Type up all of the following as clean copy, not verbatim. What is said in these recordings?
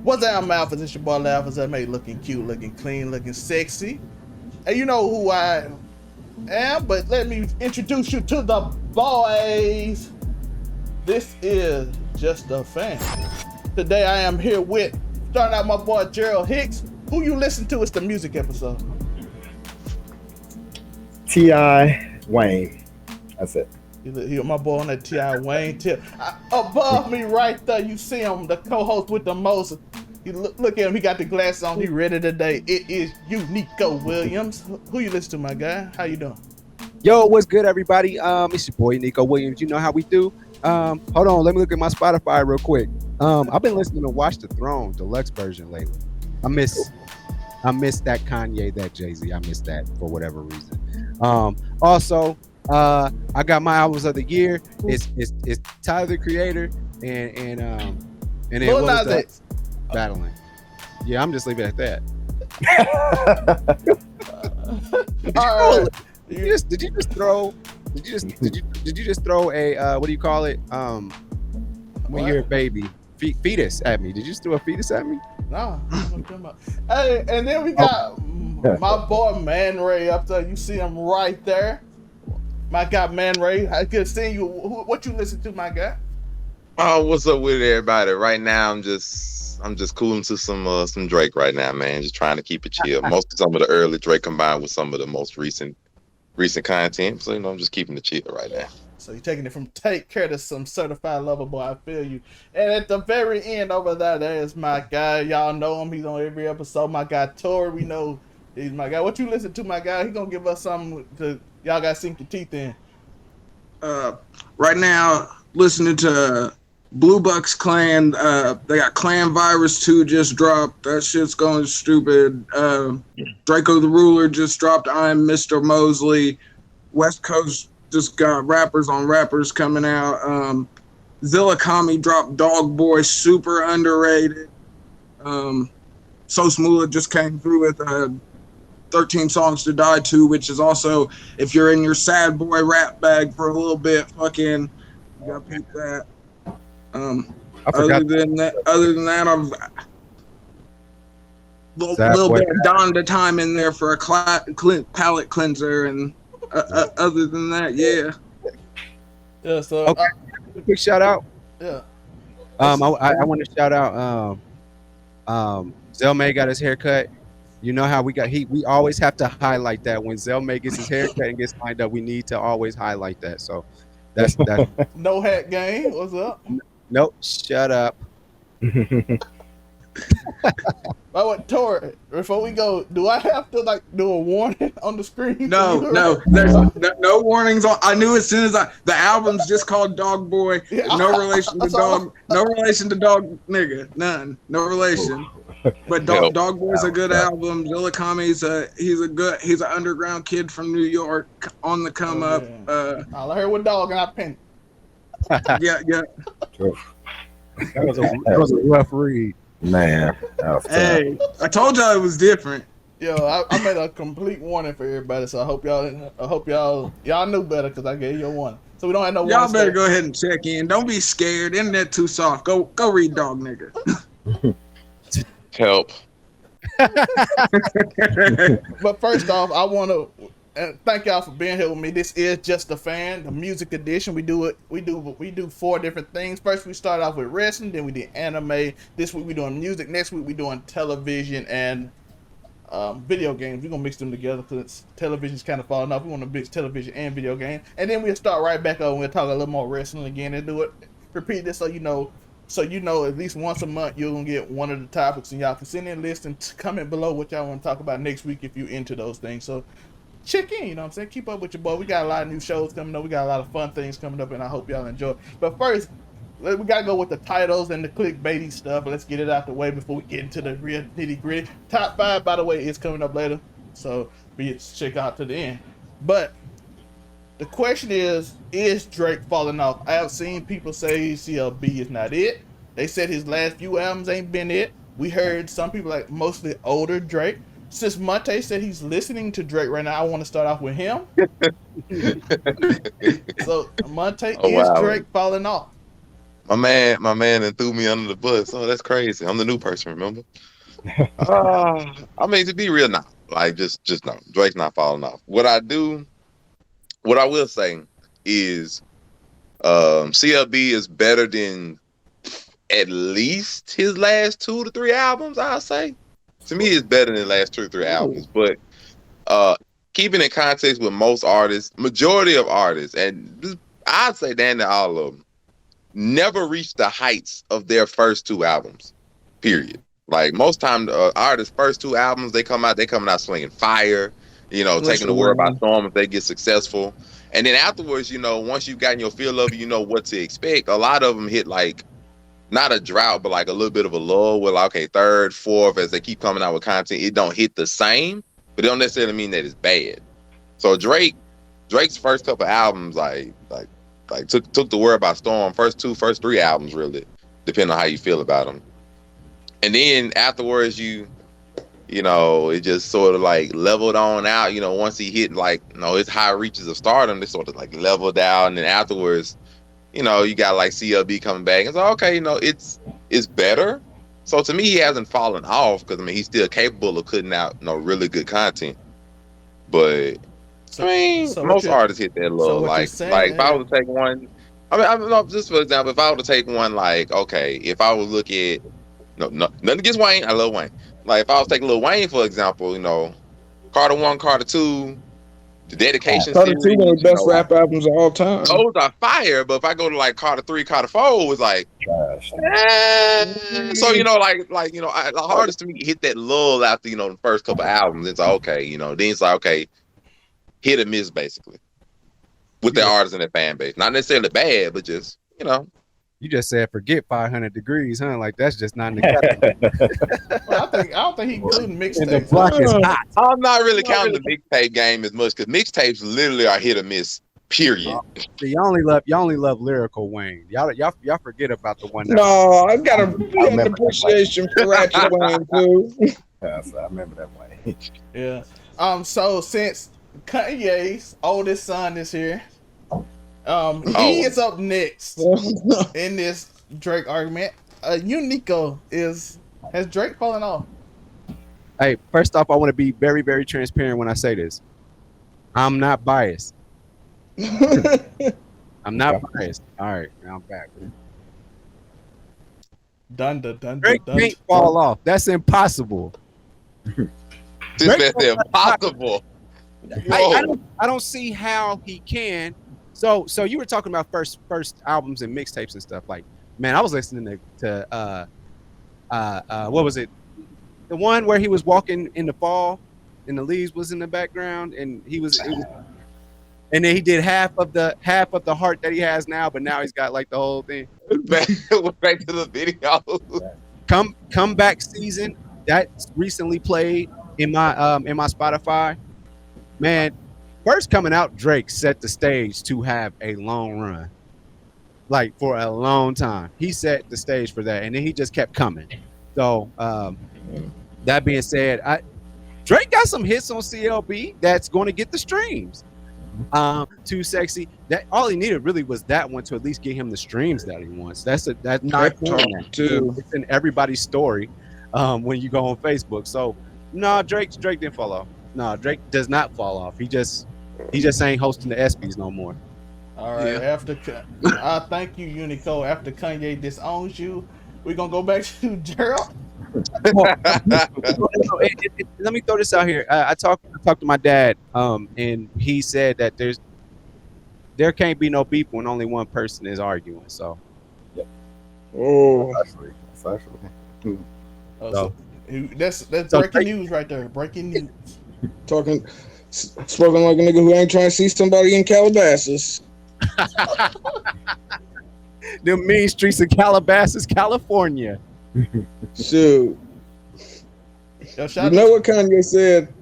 What's up, Alphas? It's your boy Alphas. I made looking cute, looking clean, looking sexy. And you know who I am, but let me introduce you to the boys. This is Just a Fan. Today I am here with, starting out my boy Gerald Hicks. Who you listen to? It's the music episode. T.I. Wayne. That's it. He my boy on that T.I. Wayne tip. Above me right there, you see him, the co-host with the most. You look at him, he got the glasses on, he ready today. It is you, Nico Williams. Who you listen to, my guy? How you doing? Yo, what's good, everybody? It's your boy Nico Williams. You know how we do. Hold on, let me look at my Spotify real quick. I've been listening to Watch the Throne deluxe version lately. I miss that Kanye, that Jay-Z. I miss that for whatever reason. Also, I got my albums of the year. It's Tyler the Creator and then Lil what was Nas that? X. Battling. Yeah, I'm just leaving it at that. All right. Did you just throw a what do you call it? When you're a baby, fetus at me. Did you just throw a fetus at me? No. Hey, and then we got my boy Man Ray up there. You see him right there. My guy Man Ray. I could see you. What you listen to, my guy? Oh, what's up with everybody? Right now, I'm just cooling to some Drake right now, man. Just trying to keep it chill. Most of some of the early Drake combined with some of the most recent content. So I'm just keeping it chill right now. So you're taking it from Take Care to some Certified Lover Boy. I feel you. And at the very end over there is my guy. Y'all know him. He's on every episode. My guy Tori. We know he's my guy. What you listen to, my guy? He gonna give us something to y'all got to sink your teeth in. Right now, listening to Blue Bucks Clan. They got Clan Virus 2 just dropped. That shit's going stupid. Draco the Ruler just dropped I'm Mr. Mosley. West Coast just got rappers on rappers coming out. Zilla Kami dropped Dog Boy, super underrated. So Smooth just came through with 13 Songs to Die To, which is also, if you're in your sad boy rap bag for a little bit, fucking, you gotta pick that. Other than that, I've little bit of Dawn to Time in there for a palate cleanser, and other than that, yeah. Yeah. So okay. Quick shout out. Yeah. I want to shout out. Zelmay got his haircut. You know how we always have to highlight that when Zelmay gets his haircut and gets lined up. We need to always highlight that. So that's No Hat Gang. What's up? Nope, shut up. Tori, before we go, do I have to do a warning on the screen? No, there's no warnings on. I knew as soon as the album's just called Dog Boy. No relation to Dog. No relation to Dog Nigga. None. No relation. But Dog Boy's a good album. Zilla Kami's he's an underground kid from New York on the come up. All I heard was Dog and I pinned. Yeah. That was a rough read, man. Hey, I told y'all it was different. Yo, I made a complete warning for everybody, so I hope y'all knew better because I gave you a warning. So we don't have no. Y'all better go ahead and check in. Don't be scared. Internet too soft. Go read Dog Nigga. Help. But first off, I want to thank y'all for being here with me. This is Just a Fan, the music edition. We do 4 different things. First, we start off with wrestling. Then we did anime. This week we doing music. Next week we doing television and video games. We're gonna mix them together because television's kind of falling off. We want to mix television and video game. And then we'll start right back up and we'll talk a little more wrestling again and do it. Repeat this so you know at least once a month you're gonna get one of the topics, and y'all can send in a list and comment below what y'all want to talk about next week if you're into those things. So check in, you know what I'm saying? Keep up with your boy. We got a lot of new shows coming up. We got a lot of fun things coming up, and I hope y'all enjoy. But first, we gotta go with the titles and the clickbaity stuff. Let's get it out the way before we get into the real nitty gritty. Top 5, by the way, is coming up later, so check out to the end. But the question is Drake falling off? I have seen people say CLB is not it. They said his last few albums ain't been it. We heard some people like mostly older Drake. Since Monte said he's listening to Drake right now, I want to start off with him. So Monte, Drake falling off? My man done threw me under the bus. Oh, that's crazy. I'm the new person, remember? I mean, to be real now, like just no. Drake's not falling off. What I will say is CLB is better than at least his last 2 to 3 albums, I'll say. To me, it's better than the last 2 or 3 albums. But keeping in context with most artists, majority of artists, and I'd say damn near all of them, never reached the heights of their first 2 albums. Period. Like most time, artists' first 2 albums, they coming out swinging fire, taking the world by storm if they get successful. And then afterwards, once you've gotten your feel of it, you know what to expect. A lot of them hit like not a drought, but like a little bit of a lull. Where like, okay, third, fourth, as they keep coming out with content, it don't hit the same, but it don't necessarily mean that it's bad. So Drake's first couple albums, like took the world by storm. First 3 albums, really, depending on how you feel about them. And then afterwards, it just sort of like leveled on out. Once he hit his high reaches of stardom, they sort of like leveled out. And then afterwards, you got like CLB coming back. And so, okay, it's better. So to me, he hasn't fallen off because he's still capable of putting out really good content. But most artists hit that low. If I was to take one, just for example, if I were to take one, if I was look at nothing against Wayne, I love Wayne. Like if I was taking Lil Wayne, for example, Carter 1, Carter 2, the Dedication Carter series, 2, one of the best rap albums of all time. Those are fire, but if I go to Carter 3, Carter 4, it's like trash. So the hardest to me hit that lull after the first couple albums. It's like, okay, then it's like, okay, hit or miss basically with the artists and their fan base. Not necessarily bad, but just You just said forget 500 degrees, huh? Like that's just not in the category. I don't think he including mixtapes. The block is hot. I'm not really counting the mixtape game as much because mixtapes literally are hit or miss. Period. So y'all only love lyrical Wayne. Y'all forget about the one. No, I got an appreciation for Ratchet Wayne too. Yes, I remember that Wayne. Yeah. So since Kanye's oldest son is here. He is up next in this Drake argument. Unico has Drake fallen off? Hey, first off, I want to be very, very transparent when I say this. I'm not biased. I'm not biased. All right, now I'm back. Drake can't fall off. That's impossible. That's impossible. I don't see how he can. So you were talking about first albums and mixtapes and stuff. Like, man, I was listening to what was it? The one where he was walking in the fall and the leaves was in the background and and then he did half of the heart that he has now, but now he's got like the whole thing. Back to the video. Comeback season that recently played in my Spotify. Man, first coming out, Drake set the stage to have a long run. Like for a long time. He set the stage for that. And then he just kept coming. So that being said, Drake got some hits on CLB that's going to get the streams. Too Sexy. That all he needed really was that one to at least get him the streams that he wants. That's not too. It's in everybody's story when you go on Facebook. So no, Drake didn't fall off. No, Drake does not fall off. He just ain't hosting the ESPYs no more. All right. Yeah. Thank you, Unico. After Kanye disowns you, we're gonna go back to Gerald. Let me throw this out here. I talked to my dad, and he said that there can't be no beef when only one person is arguing. So, yeah. That's breaking news right there. Breaking news. Spoken like a nigga who ain't trying to see somebody in Calabasas. The mean streets of Calabasas, California. Shoot. You know what Kanye said?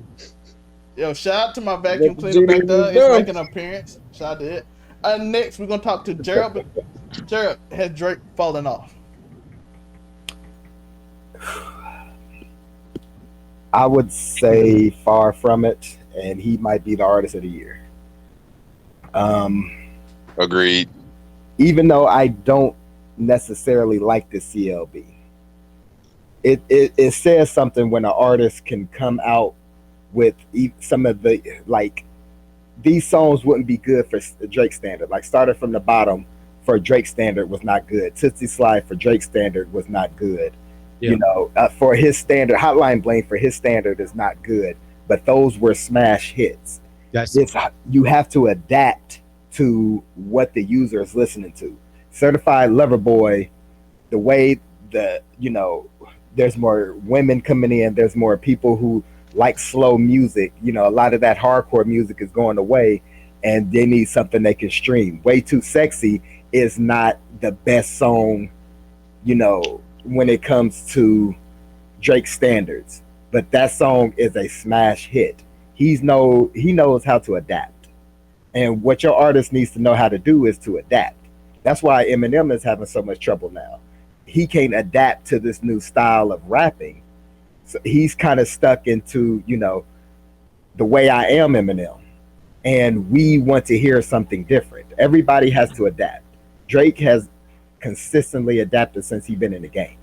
Yo, shout out to my vacuum cleaner back there. It's making an appearance. Shout out to it. Next, we're going to talk to Gerald. Gerald, has Drake fallen off? I would say far from it, and he might be the artist of the year. Agreed. Even though I don't necessarily like the CLB. It says something when an artist can come out with some of the, like, these songs wouldn't be good for Drake standard. Like, started from the bottom for Drake standard was not good. Tootsie Slide for Drake standard was not good. Yeah. You know, for his standard, Hotline Bling for his standard is not good. But those were smash hits. You have to adapt to what the user is listening to. Certified Lover Boy, the way there's more women coming in, there's more people who like slow music. You know, a lot of that hardcore music is going away, and they need something they can stream. Way Too Sexy is not the best song, you know, when it comes to Drake standards, but that song is a smash hit. He knows how to adapt, and what your artist needs to know how to do is to adapt. That's why Eminem is having so much trouble now. He can't adapt to this new style of rapping, so he's kind of stuck into, you know, the way I am Eminem, and we want to hear something different. Everybody has to adapt. Drake has consistently adapted since he's been in the game.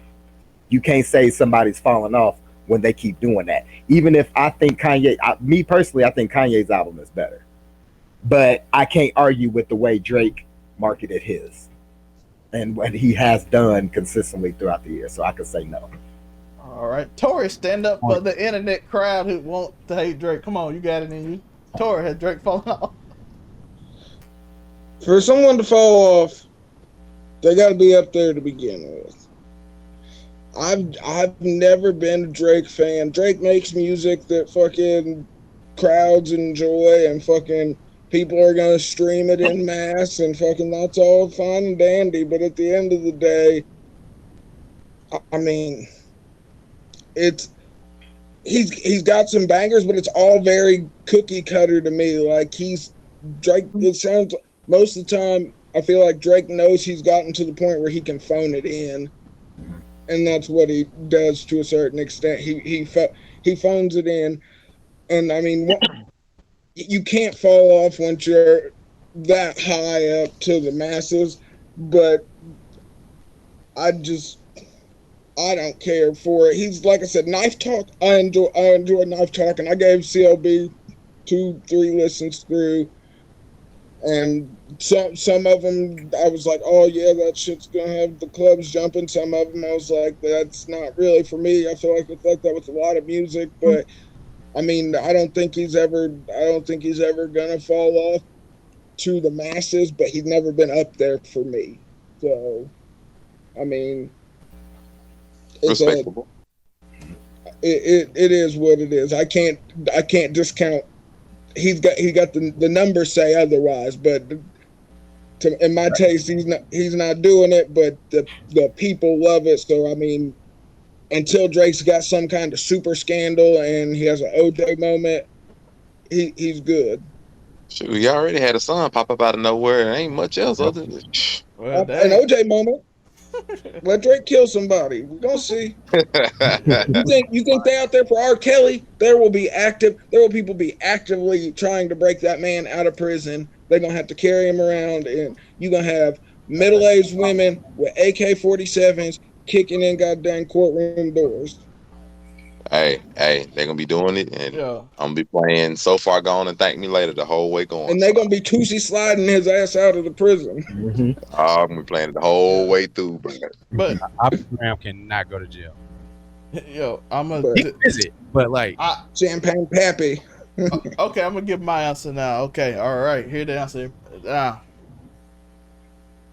You can't say somebody's falling off when they keep doing that. Even if I think me personally, I think Kanye's album is better. But I can't argue with the way Drake marketed his and what he has done consistently throughout the year. So I could say no. All right. Tori, stand up for the internet crowd who want to hate Drake. Come on, you got it in you. Tori, has Drake fallen off? For someone to fall off, they got to be up there to begin with. I've never been a Drake fan. Drake makes music that fucking crowds enjoy, and fucking people are gonna stream it in mass, and fucking that's all fine and dandy. But at the end of the day, I mean, he's got some bangers, but it's all very cookie cutter to me. Like, Drake. It sounds most of the time, I feel like Drake knows he's gotten to the point where he can phone it in. And that's what he does to a certain extent. He phones it in, and I mean, you can't fall off once you're that high up to the masses. But I don't care for it. He's, like I said, Knife Talk. I enjoy Knife Talk, and I gave CLB 2-3 listens through. And some of them, I was like, oh yeah, that shit's gonna have the clubs jumping. Some of them, I was like, that's not really for me. I feel like it's like that with a lot of music, but I mean, I don't think he's ever gonna fall off to the masses. But he's never been up there for me. So, I mean, it's respectable. It is what it is. I can't discount. He got the numbers say otherwise, but in my taste, he's not doing it. But the people love it. So I mean, until Drake's got some kind of super scandal and he has an OJ moment, he's good. Shoot, he already had a son pop up out of nowhere. There ain't much else other than Well, an OJ moment. Let Drake kill somebody. We're gonna see. You think they out there for R. Kelly? There will people be actively trying to break that man out of prison. They're gonna have to carry him around, and you're gonna have middle-aged women with AK-47s kicking in goddamn courtroom doors. Hey, they're gonna be doing it, and yeah. I'm gonna be playing So Far Gone and Thank Me Later the whole way going. And they're gonna be Tootsie sliding his ass out of the prison. Mm-hmm. I'm gonna be playing it the whole way through, but Graham cannot go to jail. Yo, I'm a visit, but like Champagne Pappy. Okay, I'm gonna give my answer now. Okay, all right, here the answer.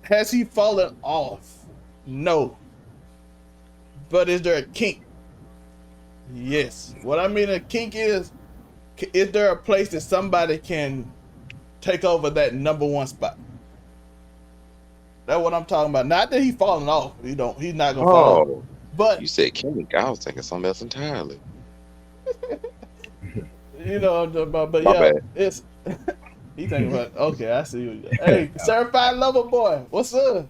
Has he fallen off? No. But is there a kink? Yes. What I mean a kink is there a place that somebody can take over that number one spot? That's what I'm talking about. Not that he's falling off. He's not gonna fall off. But you said kink. I was thinking something else entirely. You know, but My yeah, bad. it's he thinking about. Okay, I see you. Hey, certified lover boy, what's up?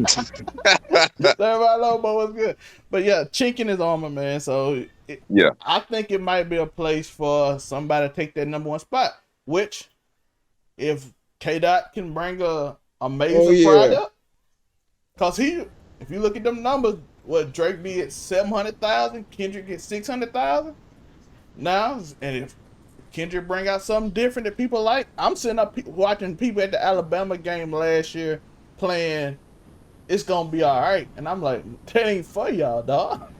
Certified lover boy, what's good? But yeah, chinking his armor, man. So yeah, I think it might be a place for somebody to take that number one spot. Which, if K Dot can bring a amazing product, Cause if you look at them numbers, what Drake be at 700,000, Kendrick at 600,000 now, and if Kendrick bring out something different that people like, I'm sitting up watching people at the Alabama game last year playing It's Gonna Be Alright, and I'm like, that ain't for y'all, dog.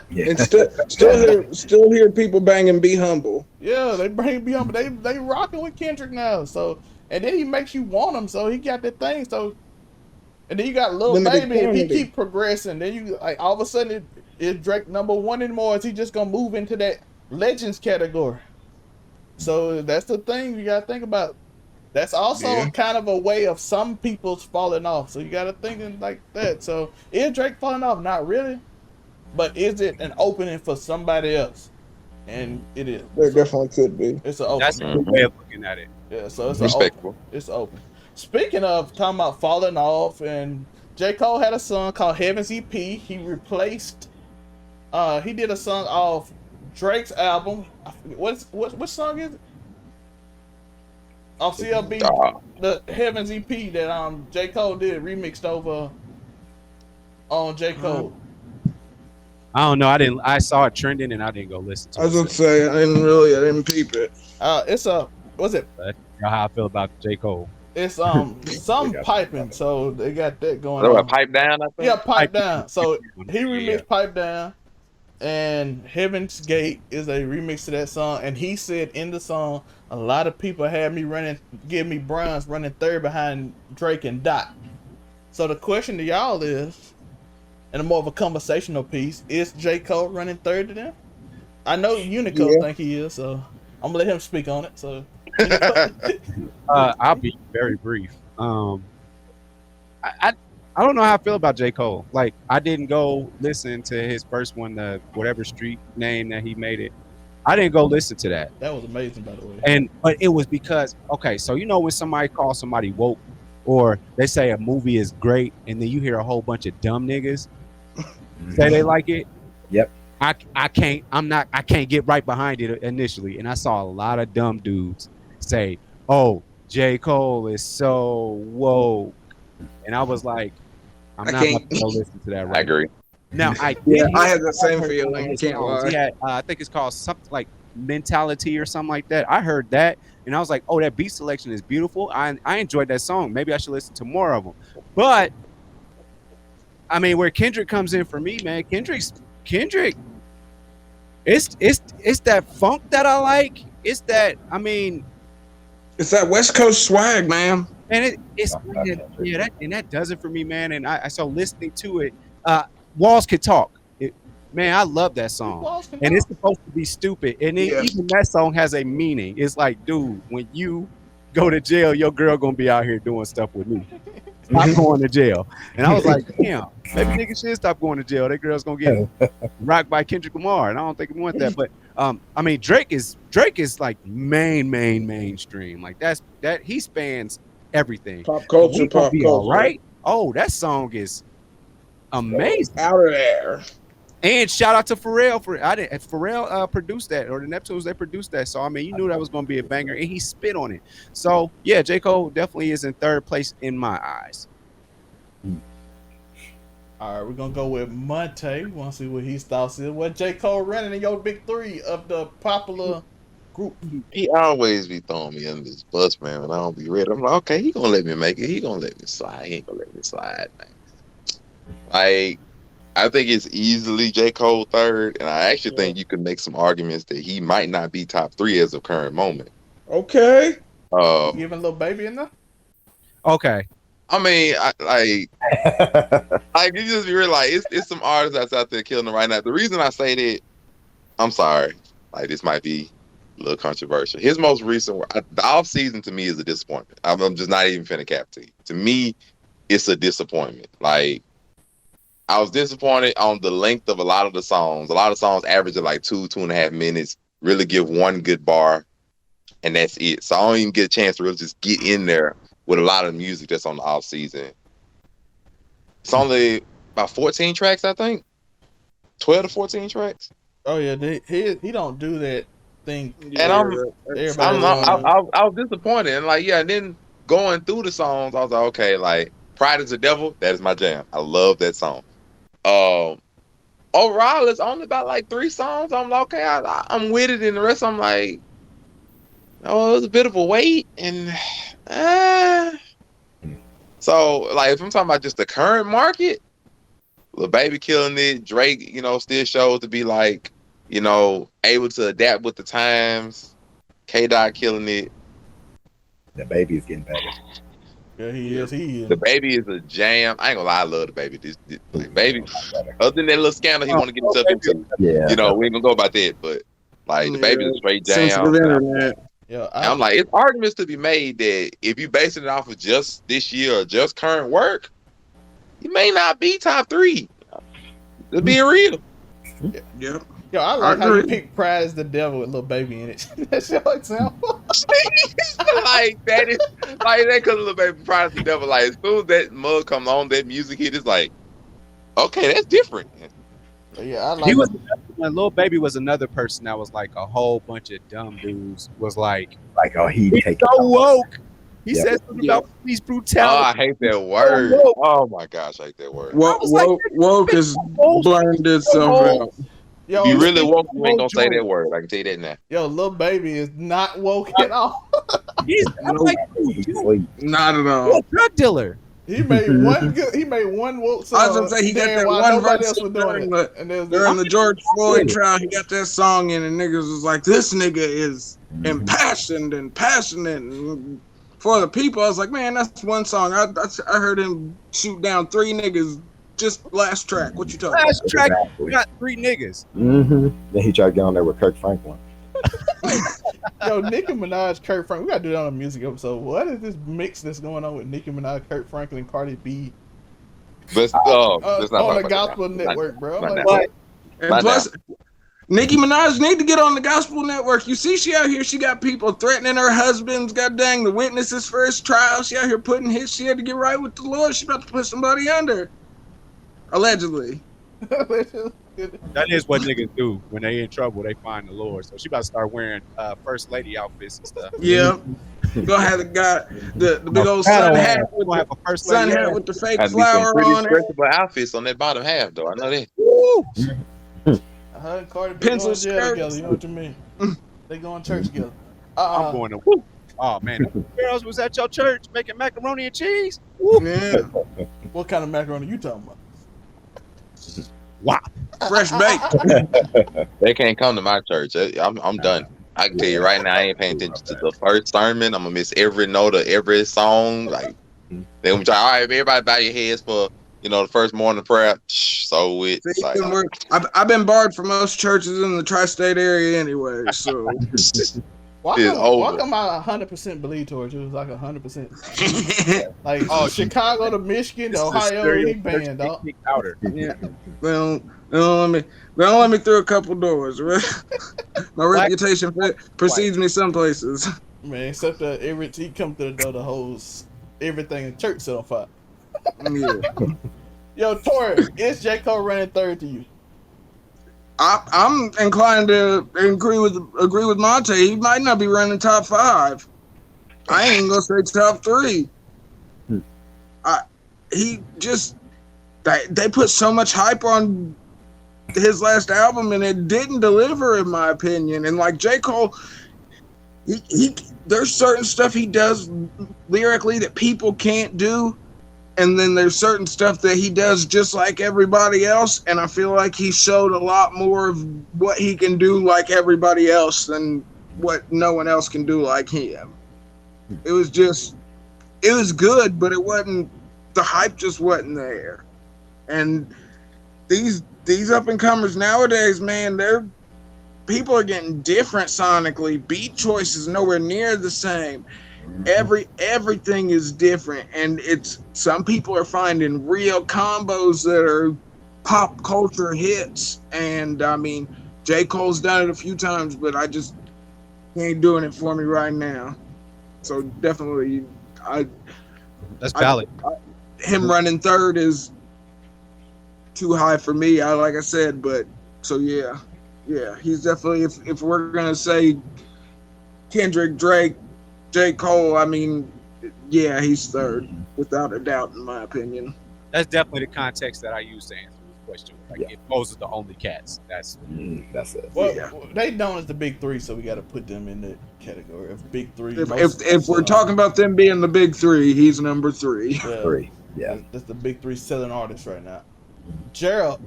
Yeah. And still hear people banging Be Humble. Yeah, they bring Be Humble. They rocking with Kendrick now. So, and then he makes you want him. So he got that thing. So, and then you got Lil Baby. If he keep progressing, then you like all of a sudden is Drake number one anymore? Is he just gonna move into that legends category? So that's the thing you gotta think about. That's also kind of a way of some people's falling off. So you gotta think like that. So is Drake falling off? Not really. But is it an opening for somebody else? And it is. There definitely could be. It's an opening. That's a good way of looking at it. Yeah, so it's respectable. It's open. Speaking of talking about falling off, and J. Cole had a song called Heaven's EP. He replaced. He did a song off Drake's album. What song is it? Off CLB, the Heaven's EP that J. Cole did remixed over on J. Cole. I don't know. I saw it trending and I didn't go listen to it. I was gonna say I didn't peep it. What's it? That's how I feel about J. Cole. It's some piping, so they got that going on. Pipe Down, I think. Yeah, Pipe Down. So he remixed Pipe Down, and Heaven's Gate is a remix to that song. And he said in the song, a lot of people had me give me bronze running third behind Drake and Dot. So the question to y'all is, and a more of a conversational piece, is J. Cole running third to them? I know Unico think he is, so I'm gonna let him speak on it. So I'll be very brief. I don't know how I feel about J. Cole. Like, I didn't go listen to his first one, the whatever street name that he made it. I didn't go listen to that. That was amazing, by the way. But it was because, okay, so you know when somebody calls somebody woke, or they say a movie is great, and then you hear a whole bunch of dumb niggas say they like it. Yep. I can't get right behind it initially, and I saw a lot of dumb dudes say, "Oh, J. Cole is so woke," and I was like, I'm not going to go listen to that right I agree. now. I had the same feeling. Can't lie. He had, I think it's called something like Mentality or something like that. I heard that, and I was like, "Oh, that beat selection is beautiful." I enjoyed that song. Maybe I should listen to more of them. But I mean, where Kendrick comes in for me, man, Kendrick, it's that funk that I like. It's that, I mean, it's that West Coast swag, man. And that does it for me, man. And I so listening to it, Walls Could Talk. Man, I love that song. And it's supposed to be stupid. And even that song has a meaning. It's like, dude, when you go to jail, your girl gonna be out here doing stuff with me. Stop going to jail. And I was like, damn, maybe niggas should stop going to jail. That girl's gonna get rocked by Kendrick Lamar, and I don't think we want that. But I mean, Drake is like mainstream. Like that he spans everything. Pop culture. All right. Oh, that song is amazing. Out of there. And shout out to Pharrell Pharrell produced that, or the Neptunes, they produced that. So I mean, you knew that was going to be a banger, and he spit on it. So yeah, J. Cole definitely is in third place in my eyes. All right, we're gonna go with Monte. We want to see what his thoughts is. What J. Cole running in your big three of the popular group? He always be throwing me under this bus, man. When I don't be ready, I'm like, okay, he gonna let me make it. He gonna let me slide. He ain't gonna let me slide, man. Like, I think it's easily J. Cole third, and I actually think you could make some arguments that he might not be top three as of current moment. Okay. Giving a little baby in there? Okay. I mean, like you just be real, like, it's some artists that's out there killing them right now. The reason I say that, I'm sorry, like, this might be a little controversial. His most recent, the off season to me is a disappointment. I'm just not even finna cap to you. To me, it's a disappointment. Like, I was disappointed on the length of a lot of the songs. A lot of songs average at like 2.5 minutes, really give one good bar, and that's it. So I don't even get a chance to really just get in there with a lot of music that's on the off season. It's only about 14 tracks, I think. 12 to 14 tracks. Oh yeah, he don't do that thing. And I was disappointed. And like, yeah, and then going through the songs, I was like, okay, like, Pride is the Devil. That is my jam. I love that song. Overall, it's only about like 3 songs. I'm like, okay, I'm with it, and the rest I'm like, oh, it was a bit of a wait, and so like if I'm talking about just the current market, Lil Baby killing it. Drake, still shows to be like, able to adapt with the times. K-Dot killing it. The Baby is getting better. Yeah, he is. The Baby is a jam. I ain't gonna lie, I love the Baby. This like, Baby, other than that little scandal he want to get himself into, Yeah, we ain't gonna go about that. But like, the Baby is a straight jam. Yeah, I'm like, it's arguments to be made that if you basing it off of just this year or just current work, you may not be top 3. To be real. Yep. Yo, I like how you pick Pride is the Devil with Lil Baby in it. That's your example. Like that is like that because Lil Baby Pride is the Devil. Like as soon as that mug comes on, that music hit, it's like, okay, that's different. Yeah, I like. He was when Lil Baby was another person that was like a whole bunch of dumb dudes. Was like oh, he's so woke. He said something about police brutality. Oh, I hate that word. Oh my gosh, I hate that word. Woke is blurring itself out. Yo, you really woke, you ain't gonna say that word. I can tell you that now. Yo, Lil Baby is not woke at all. He's not at all. Drug dealer. He made one woke song. I was gonna say he got that one verse during the George Floyd trial. He got that song in, and niggas was like, "This nigga is impassioned and passionate." And for the people, I was like, "Man, that's one song." I heard him shoot down 3 niggas just last track. What you talking about? Last track, we got 3 niggas. Mm-hmm. Then he tried to get on there with Kirk Franklin. Yo, Nicki Minaj, Kurt Franklin. We gotta do that on a music episode. What is this mix that's going on with Nicki Minaj, Kurt Franklin, Cardi B? That's on the Gospel Network, bro. And plus, Nicki Minaj need to get on the Gospel Network. You see, she out here. She got people threatening her husbands. God dang, the witnesses for his trial. She out here putting his shit to get right with the Lord. She about to put somebody under. Allegedly. That is what niggas do when they in trouble. They find the Lord. So she about to start wearing first lady outfits and stuff. Yeah, you gonna have the big old sun hat with the fake flower on it. Stretchable outfits on that bottom half, though. I know that. Her and Cardi B Pencil going to jail skirt. together. You know what you mean? They going to church together. I'm going to whoop. Oh man, girls was at your church making macaroni and cheese. Woo. Yeah. What kind of macaroni you talking about? Wow. Fresh baked. They can't come to my church. I'm done. I can tell you right now, I ain't paying attention to the first sermon. I'm gonna miss every note of every song. Like they gonna try, all right, everybody bow your heads for the first morning prayer. So it's like I've been barred from most churches in the tri-state area anyway. So why come I 100% believe towards you? It was like 100%. Like Chicago to Michigan to Ohio, he banned, dog. Yeah. They don't let me through a couple doors. Right? My reputation precedes me some places. Man, except that he come through the door, the whole everything in church set on fire. Yeah. Yo, Tori, is J.Cole running third to you? I'm inclined to agree with Monte. He might not be running top 5. I ain't even gonna say top 3. He just they put so much hype on his last album and it didn't deliver, in my opinion. And like J. Cole, he there's certain stuff he does lyrically that people can't do. And then there's certain stuff that he does just like everybody else. And I feel like he showed a lot more of what he can do like everybody else than what no one else can do like him. It was good, but it wasn't, the hype just wasn't there. And these up and comers nowadays, man, people are getting different sonically. Beat choice is nowhere near the same. Everything is different, and some people are finding real combos that are pop culture hits. And I mean, J. Cole's done it a few times, but he ain't doing it for me right now. So definitely, that's valid. Him running third is too high for me. Like I said, but so yeah, he's definitely, if we're gonna say Kendrick, Drake, J. Cole, I mean, Yeah, he's third, without a doubt, in my opinion. That's definitely the context that I use to answer this question. Like, if those are the only cats, that's it. Well, they known as the big three, so we got to put them in the category of big three. If we're talking about them being the big three, he's number 3. Yeah, Three. Yeah. that's the big three selling artists right now. Gerald,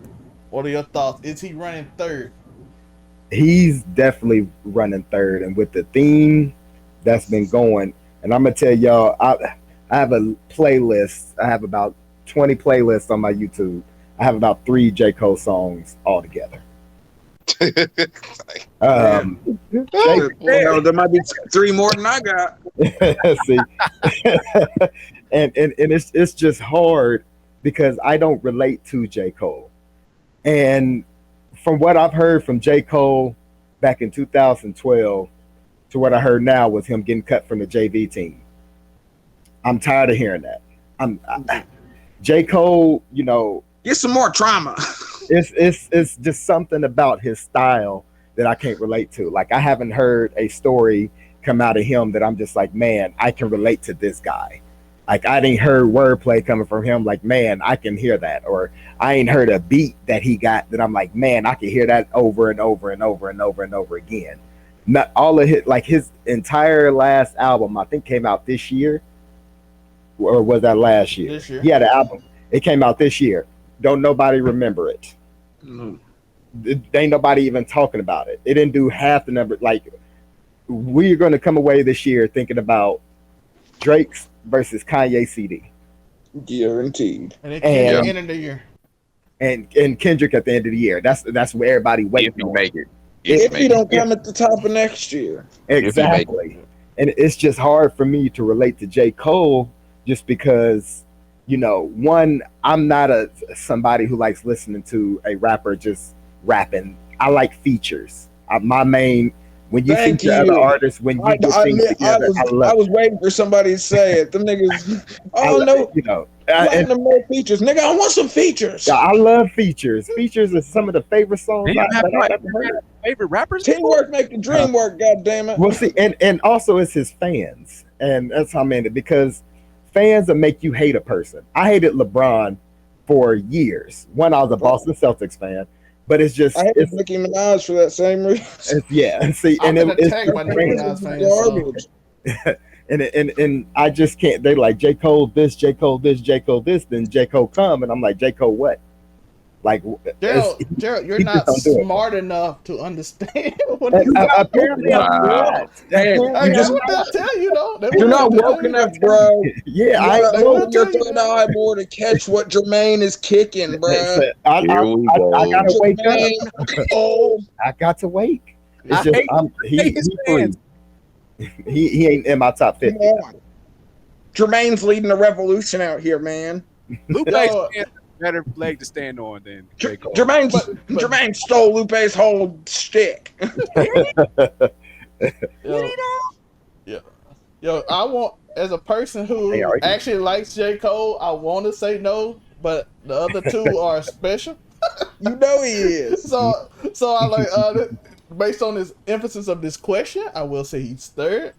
what are your thoughts? Is he running third? He's definitely running third, and with the theme that's been going, and I'm gonna tell y'all, I have a playlist. I have about 20 playlists on my YouTube. I have about 3 J. Cole songs altogether. Well, there might be 3 more than I got. See, and it's just hard because I don't relate to J. Cole, and from what I've heard from J. Cole back in 2012 to what I heard now was him getting cut from the JV team. I'm tired of hearing that. J. Cole, you know, get some more trauma. It's just something about his style that I can't relate to. Like, I haven't heard a story come out of him that I'm just like, man, I can relate to this guy. Like, I didn't heard wordplay coming from him. Like, man, I can hear that. Or I ain't heard a beat that he got that I'm like, man, I can hear that over and over and over and over and over again. Not all of his, like his entire last album, I think came out this year. Or was that last year? This year. Yeah, the album. It came out this year. Don't nobody remember it. Ain't nobody even talking about it. It didn't do half the number. Like, we're going to come away this year thinking about Drake's versus Kanye CD. Guaranteed. And it came at the end of the year. And Kendrick at the end of the year. That's where everybody waits. If you make it. If he don't come at the top of next year. Exactly. And it's just hard for me to relate to J. Cole just because, you know, one, I'm not somebody who likes listening to a rapper just rapping. I like features. My main, when you feature other artists, when you do things together, I was waiting for somebody to say it. Them niggas, you know, more features, nigga. I want some features. I love features. Features are some of the favorite songs I've ever heard. Favorite rappers? Teamwork make the dream work. God damn it. Well, see, and also it's his fans, and that's how I meant it, because fans will make you hate a person. I hated LeBron for years. One, I was a Boston Celtics fan. But it's just I hate Nicki Minaj for that same reason. Yeah, see, and and I just can't. They like J. Cole this, J. Cole this, J. Cole this. Then J. Cole come, and I'm like, J. Cole what? Like, Gerald, you're not smart enough to understand what he's apparently I'm not. You just tell you though. You're not woke enough, bro. Yeah, I your third eye more to catch what Jermaine is kicking, bro. I gotta wake up. Oh, I got to wake. It's just he's free. He ain't in my top 50. Jermaine's leading the revolution out here, man. Better leg to stand on than J. Cole. Jermaine stole Lupe's whole shtick. Yo, I want, as a person who actually likes J. Cole, I want to say no, but the other two are special. You know he is. So I like based on this emphasis of this question, I will say he's third.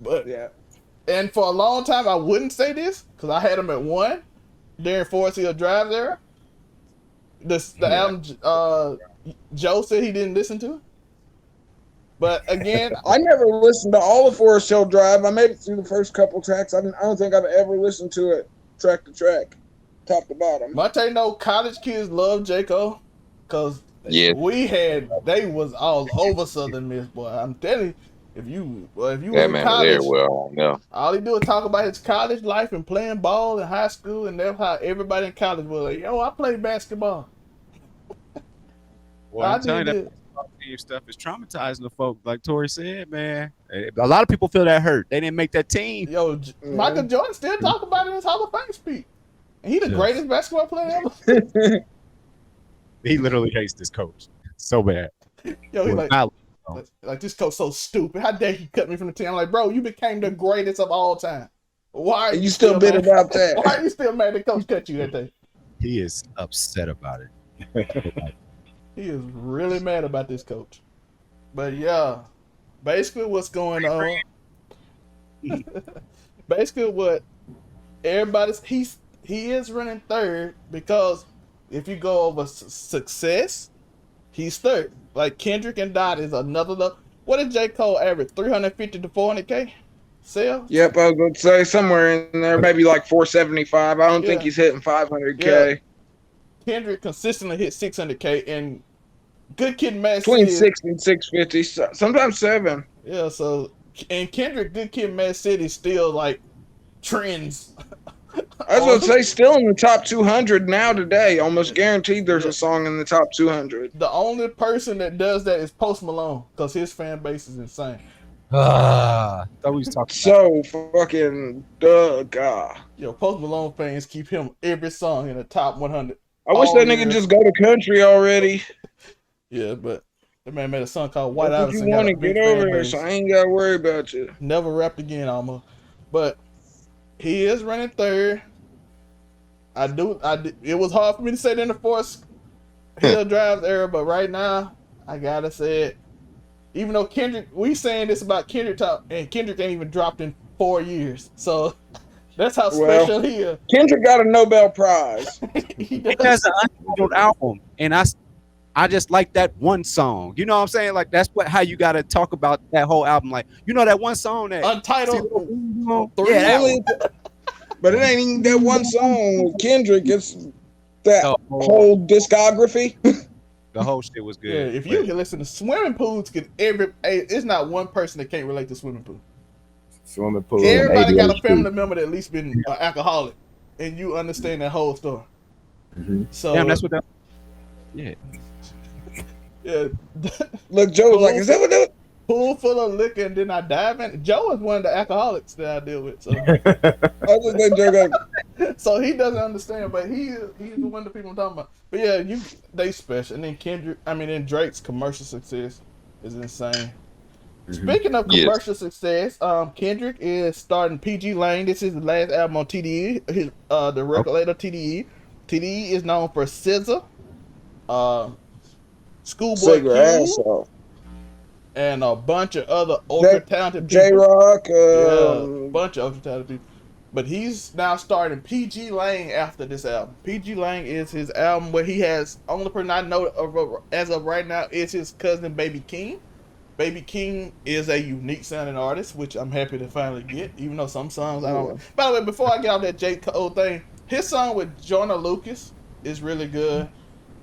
But yeah, and for a long time I wouldn't say this because I had him at 1. During Forest Hill Drive era, the album Joe said he didn't listen to. But again, I never listened to all of Forest Hill Drive. I made it through the first couple tracks. I don't think I've ever listened to it track to track, top to bottom. But I tell you, no, college kids love J. Cole because they was all over Southern Miss, boy. I'm telling you. If you were in college, all he do is talk about his college life and playing ball in high school, and that's how everybody in college was like, yo, I played basketball. Well, I'm telling you, that team stuff is traumatizing the folk. Like Tori said, man, a lot of people feel that hurt. They didn't make that team. Yo, Michael Jordan still talk about it in his Hall of Fame speech. And he the greatest basketball player ever. He literally hates this coach so bad. Yo, he's like this coach so stupid. How dare he cut me from the team? I'm like, bro, you became the greatest of all time. Why are you still bitter about that? Why are you still mad the coach cut you that day? He is upset about it. He is really mad about this coach. But yeah, basically what's going on basically what he is running third because if you go over success, he's third. Like Kendrick and Dot is another level. What did J. Cole average? 350 to 400K sales? Yep, I was going to say somewhere in there, maybe like 475. I don't think he's hitting 500K. Yeah. Kendrick consistently hit 600K, and Good Kid, Mad City between 6 and 650, sometimes 7. Yeah, so and Kendrick, Good Kid, Mad City still like trends. I was going to say, still in the top 200 now today. Almost guaranteed there's a song in the top 200. The only person that does that is Post Malone because his fan base is insane. Thought we was talking so fucking God. Yo, Post Malone fans keep him every song in the top 100. I wish that nigga just go to country already. Yeah, but the man made a song called White That's Iverson. What you want to get over there, so I ain't got to worry about you. Never rapped again, almost. But he is running third. It was hard for me to say that in the Force Hill Drive era, but right now, I gotta say it. Even though Kendrick, we saying this about Kendrick and Kendrick ain't even dropped in 4 years. So that's how special he is. Kendrick got a Nobel Prize. He has an untitled album, and I just like that one song. You know what I'm saying? Like that's how you gotta talk about that whole album. Like, you know that one song that Untitled. But it ain't even that one song with Kendrick. It's that whole discography. The whole shit was good. Yeah, if you can listen to Swimming Pools, it's not one person that can't relate to Swimming Pool. Swimming Pool. Everybody got a family member that at least been an alcoholic, and you understand that whole story. Mm-hmm. So damn, that's what that. Yeah. Yeah. Look, Joe was like, "Is that what that?" Pool full of liquor, and then I dive in. Joe is one of the alcoholics that I deal with. So, so he doesn't understand, but he's one of the people I'm talking about. But yeah, they special. And then Drake's commercial success is insane. Mm-hmm. Speaking of commercial success, Kendrick is starting PG Lane. This is the last album on TDE, the record label TDE. TDE is known for SZA, Schoolboy Q, and a bunch of other ultra talented people. J-Rock, a bunch of ultra talented people. But he's now starting PG Lane after this album. PG Lane is his album where he has, only person I know as of right now is his cousin Baby King. Baby King is a unique sounding artist, which I'm happy to finally get, even though some songs I don't. By the way, before I get off that J. Cole thing, his song with Joyner Lucas is really good.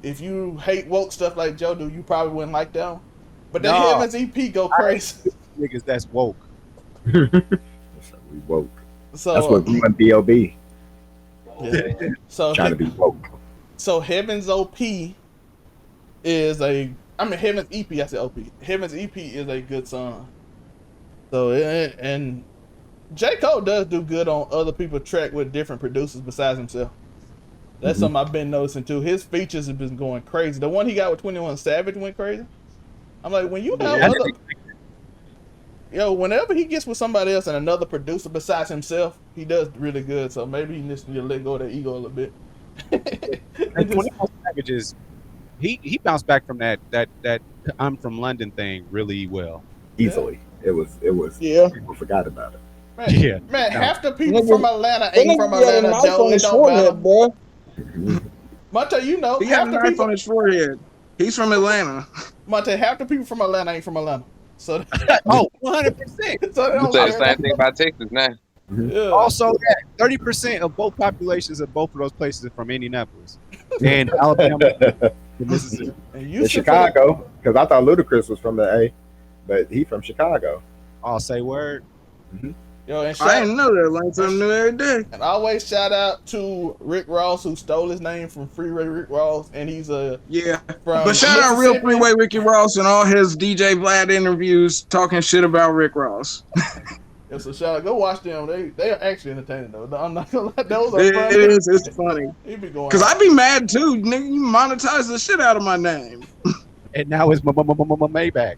If you hate woke stuff like Joe do, you probably wouldn't like that one. But the Heavens EP go crazy. Niggas, that's woke. We woke. So, that's what we want B.O.B. Yeah. So trying to be woke. So Heaven's OP is Heaven's EP. I said OP. Heaven's EP is a good song. So and J. Cole does do good on other people's track with different producers besides himself. That's something I've been noticing too. His features have been going crazy. The one he got with 21 Savage went crazy. I'm like, when you have whenever he gets with somebody else and another producer besides himself, he does really good. So maybe he needs to let go of that ego a little bit. And 21 Savage he bounced back from that I'm from London thing really well. Easily. Yeah. It was people forgot about it. Man, half the people from Atlanta ain't from Atlanta, Joe. It don't matter, bro. Monte, you know, he has a knife on his forehead. He's from Atlanta. Monte, half the people from Atlanta ain't from Atlanta. So 100%. So you say the same thing about Texas now. Yeah. Also, 30% of both populations of both of those places are from Indianapolis and Alabama, and Mississippi, and Chicago. Because I thought Ludacris was from the A, but he from Chicago. I'll say word. Mm-hmm. Yo, and I didn't know that. Learn something new every day. And always shout out to Rick Ross, who stole his name from Freeway Rick Ross, and he's But shout out real Freeway Ricky Ross and all his DJ Vlad interviews talking shit about Rick Ross. Yeah, so shout out. Go watch them. They are actually entertaining though. I'm not gonna lie. Those are funny. It is. It's funny. He be going. Cause I'd be mad too, nigga. You monetize the shit out of my name. And now it's Maybach.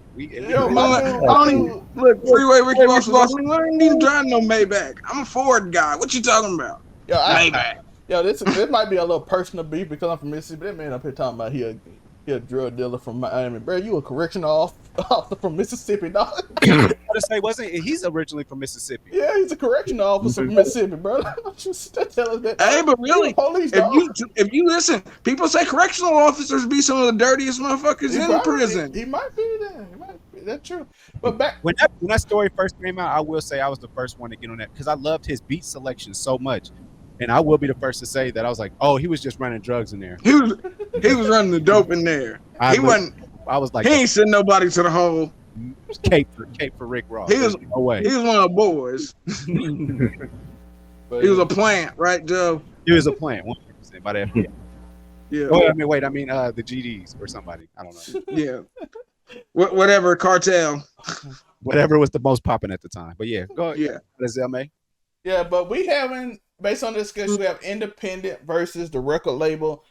Look, Freeway Ricky Ross was like, I ain't even driving no Maybach. I'm a Ford guy. What you talking about? Maybach. This might be a little personal beef because I'm from Mississippi. That man up here talking about He a drug dealer from Miami, bro. You a correctional officer from Mississippi, dog. I was say, wasn't he's originally from Mississippi? Yeah, he's a correctional officer from Mississippi, bro. Just tell us that. Hey, but really, police, if you listen, people say correctional officers be some of the dirtiest motherfuckers in prison. He might be there. That's true. But back when that story first came out, I will say I was the first one to get on that because I loved his beat selection so much. And I will be the first to say that I was like, oh, he was just running drugs in there. He was running the dope in there. I was like, he ain't sending nobody to the hole. Cape for Rick Ross. He was no way. He was one of the boys. He was a plant, right, Joe? He was a plant, 100% by the FBI. Yeah. Oh, the GDs or somebody. I don't know. Yeah. Whatever cartel. Whatever was the most popping at the time. But yeah, go ahead. Yeah. That's LMA. Yeah, but we haven't. Based on the discussion, we have independent versus the record label.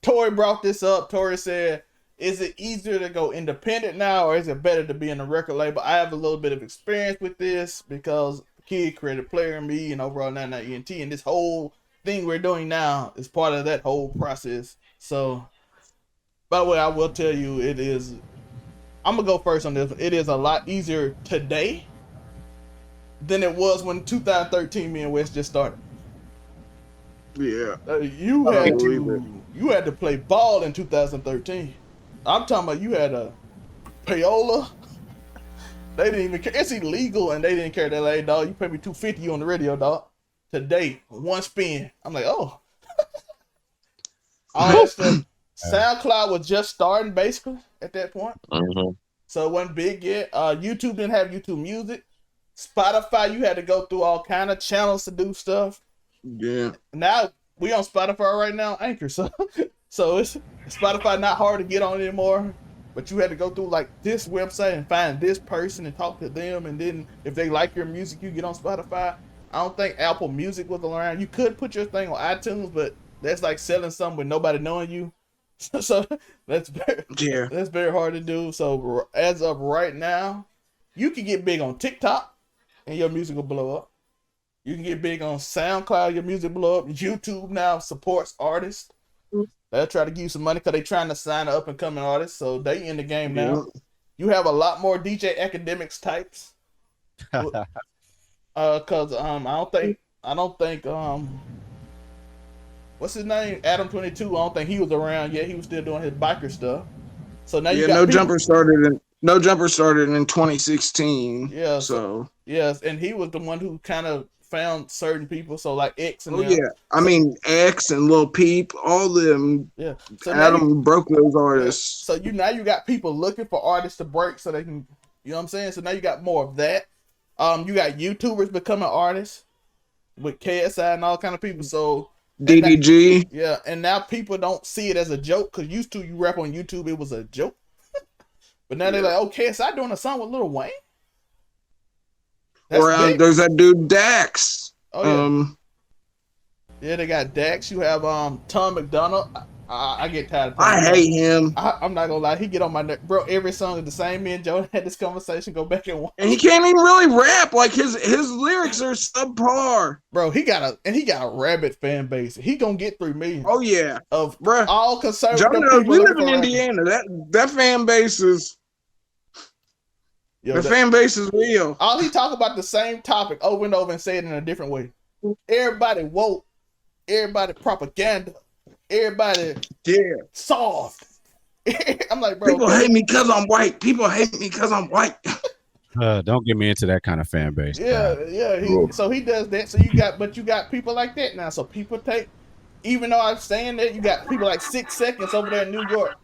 Tori brought this up. Tori said, is it easier to go independent now or is it better to be in a record label? I have a little bit of experience with this because Kid created Player and Me and overall 99 ENT, and this whole thing we're doing now is part of that whole process. So, by the way, I will tell you it is, I'm going to go first on this. It is a lot easier today than it was when 2013 me and West just started. Yeah. You had to play ball in 2013. I'm talking about you had a payola. They didn't even care. It's illegal and they didn't care. They're like, dog, you pay me $250 on the radio, dog. Today, one spin. I'm like, oh. All that stuff. SoundCloud was just starting basically at that point. Mm-hmm. So it wasn't big yet. YouTube didn't have YouTube Music. Spotify, you had to go through all kind of channels to do stuff. Yeah. Now we on Spotify right now, Anchor. So it's Spotify not hard to get on anymore. But you had to go through like this website and find this person and talk to them, and then if they like your music, you get on Spotify. I don't think Apple Music was around. You could put your thing on iTunes, but that's like selling something with nobody knowing you. So that's very hard to do. So as of right now, you can get big on TikTok and your music will blow up. You can get big on SoundCloud, your music blow up. YouTube now supports artists. They'll try to give you some money because they're trying to sign up and coming artists. So they in the game now. You have a lot more DJ Academics types. Cause I don't think what's his name? Adam 22. I don't think he was around yet. He was still doing his biker stuff. So now you got No Jumper started in 2016. Yeah. So yes, and he was the one who kind of found certain people. So like X and I mean X and Lil Peep, all them. Yeah. So Adam broke those artists. So now you got people looking for artists to break so they can, you know what I'm saying? So now you got more of that. You got YouTubers becoming artists with KSI and all kind of people. So DDG. And now people don't see it as a joke because used to you rap on YouTube, it was a joke. But now they're like, oh, KSI doing a song with Lil Wayne? There's that dude Dax. Oh, yeah. They got Dax. You have Tom McDonald. I get tired of I hate him. I'm not gonna lie, he get on my neck, bro. Every song is the same. Me and Joe had this conversation. Go back and watch. And he can't even really rap. Like his lyrics are subpar. Bro, he got a rabid fan base. He gonna get 3 million. Oh yeah, of bro. All conservative people. We live in Indiana. That fan base is. Fan base is real. All he talk about the same topic over and over and say it in a different way. Everybody woke. Everybody propaganda. Everybody soft. I'm like, bro. People hate me because I'm white. People hate me because I'm white. Don't get me into that kind of fan base. So he does that. So you got people like that now. So people take, even though I'm saying that, you got people like 6 Seconds over there in New York.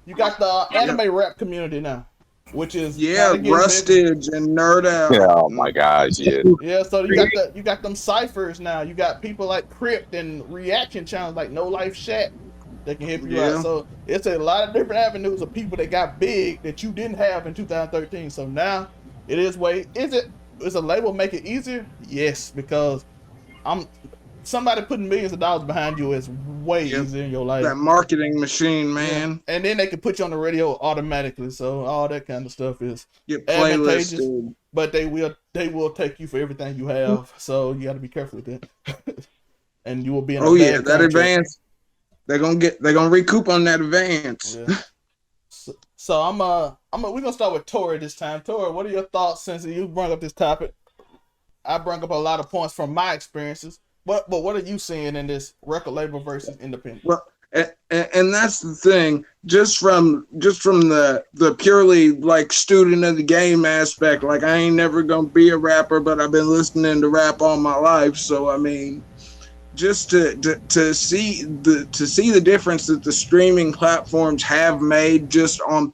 You got the anime rap community now. Which is Rustage and Nerd Out. Yeah, oh my gosh, yeah. Yeah, so you got them ciphers now. You got people like Crypt and reaction channels like No Life Shack that can help you out. So it's a lot of different avenues of people that got big that you didn't have in 2013. So now it is is a label make it easier? Yes, because somebody putting millions of dollars behind you is way easier in your life. That marketing machine, man. Yeah. And then they can put you on the radio automatically. So all that kind of stuff is advantageous. But they will take you for everything you have. So you got to be careful with that. And you will be in that advance. They're gonna recoup on that advance. So we're gonna start with Tori this time. Tori, what are your thoughts since you brought up this topic? I brought up a lot of points from my experiences. But what are you seeing in this record label versus independent? Well, and that's the thing. Just from the purely like student of the game aspect. Like I ain't never gonna be a rapper, but I've been listening to rap all my life. So I mean, just to see the difference that the streaming platforms have made just on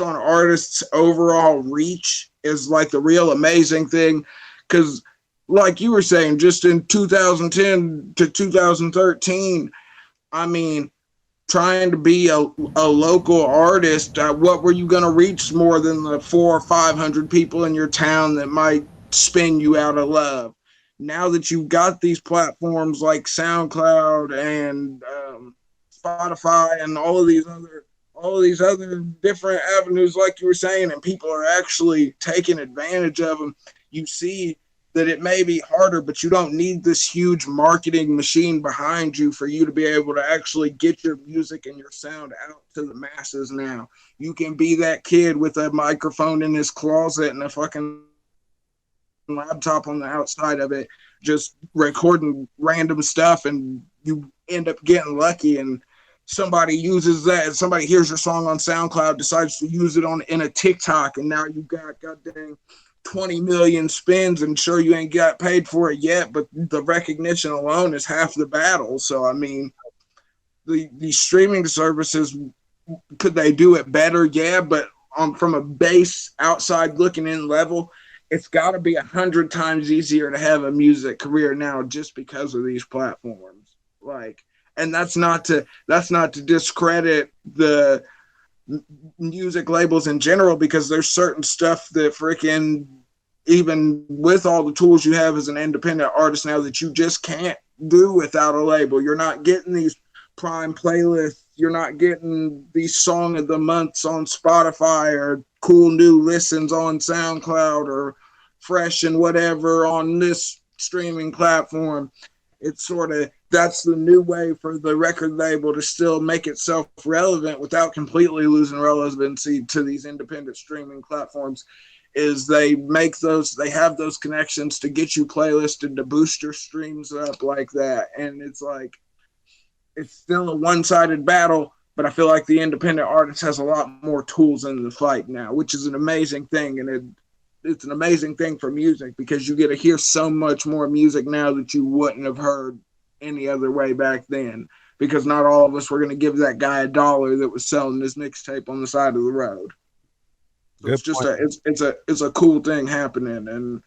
artists' overall reach is like the real amazing thing. Because like you were saying, just in 2010 to 2013, I mean, trying to be a local artist, what were you going to reach more than the 400 or 500 people in your town that might spin you out of love? Now that you've got these platforms like SoundCloud and Spotify and all of these other different avenues, like you were saying, and people are actually taking advantage of them, you see that it may be harder, but you don't need this huge marketing machine behind you for you to be able to actually get your music and your sound out to the masses now. You can be that kid with a microphone in his closet and a fucking laptop on the outside of it, just recording random stuff, and you end up getting lucky and somebody uses that. Somebody hears your song on SoundCloud, decides to use it in a TikTok, and now you've got goddamn 20 million spins, and sure, you ain't got paid for it yet, but the recognition alone is half the battle. So I mean, the streaming services, could they do it better? Yeah, but from a base outside looking in level, it's got to be 100 times easier to have a music career now just because of these platforms. Like, and that's not to discredit the music labels in general, because there's certain stuff that freaking, even with all the tools you have as an independent artist now, that you just can't do without a label. You're not getting these prime playlists. You're not getting these song of the months on Spotify, or cool new listens on SoundCloud, or fresh and whatever on this streaming platform. It's sort of, that's the new way for the record label to still make itself relevant without completely losing relevancy to these independent streaming platforms, is they have those connections to get you playlisted, to boost your streams up like that. And it's like, it's still a one-sided battle, but I feel like the independent artist has a lot more tools in the fight now, which is an amazing thing. And it's an amazing thing for music, because you get to hear so much more music now that you wouldn't have heard any other way back then, because not all of us were going to give that guy $1 that was selling his mixtape on the side of the road. So it's just it's a cool thing happening. And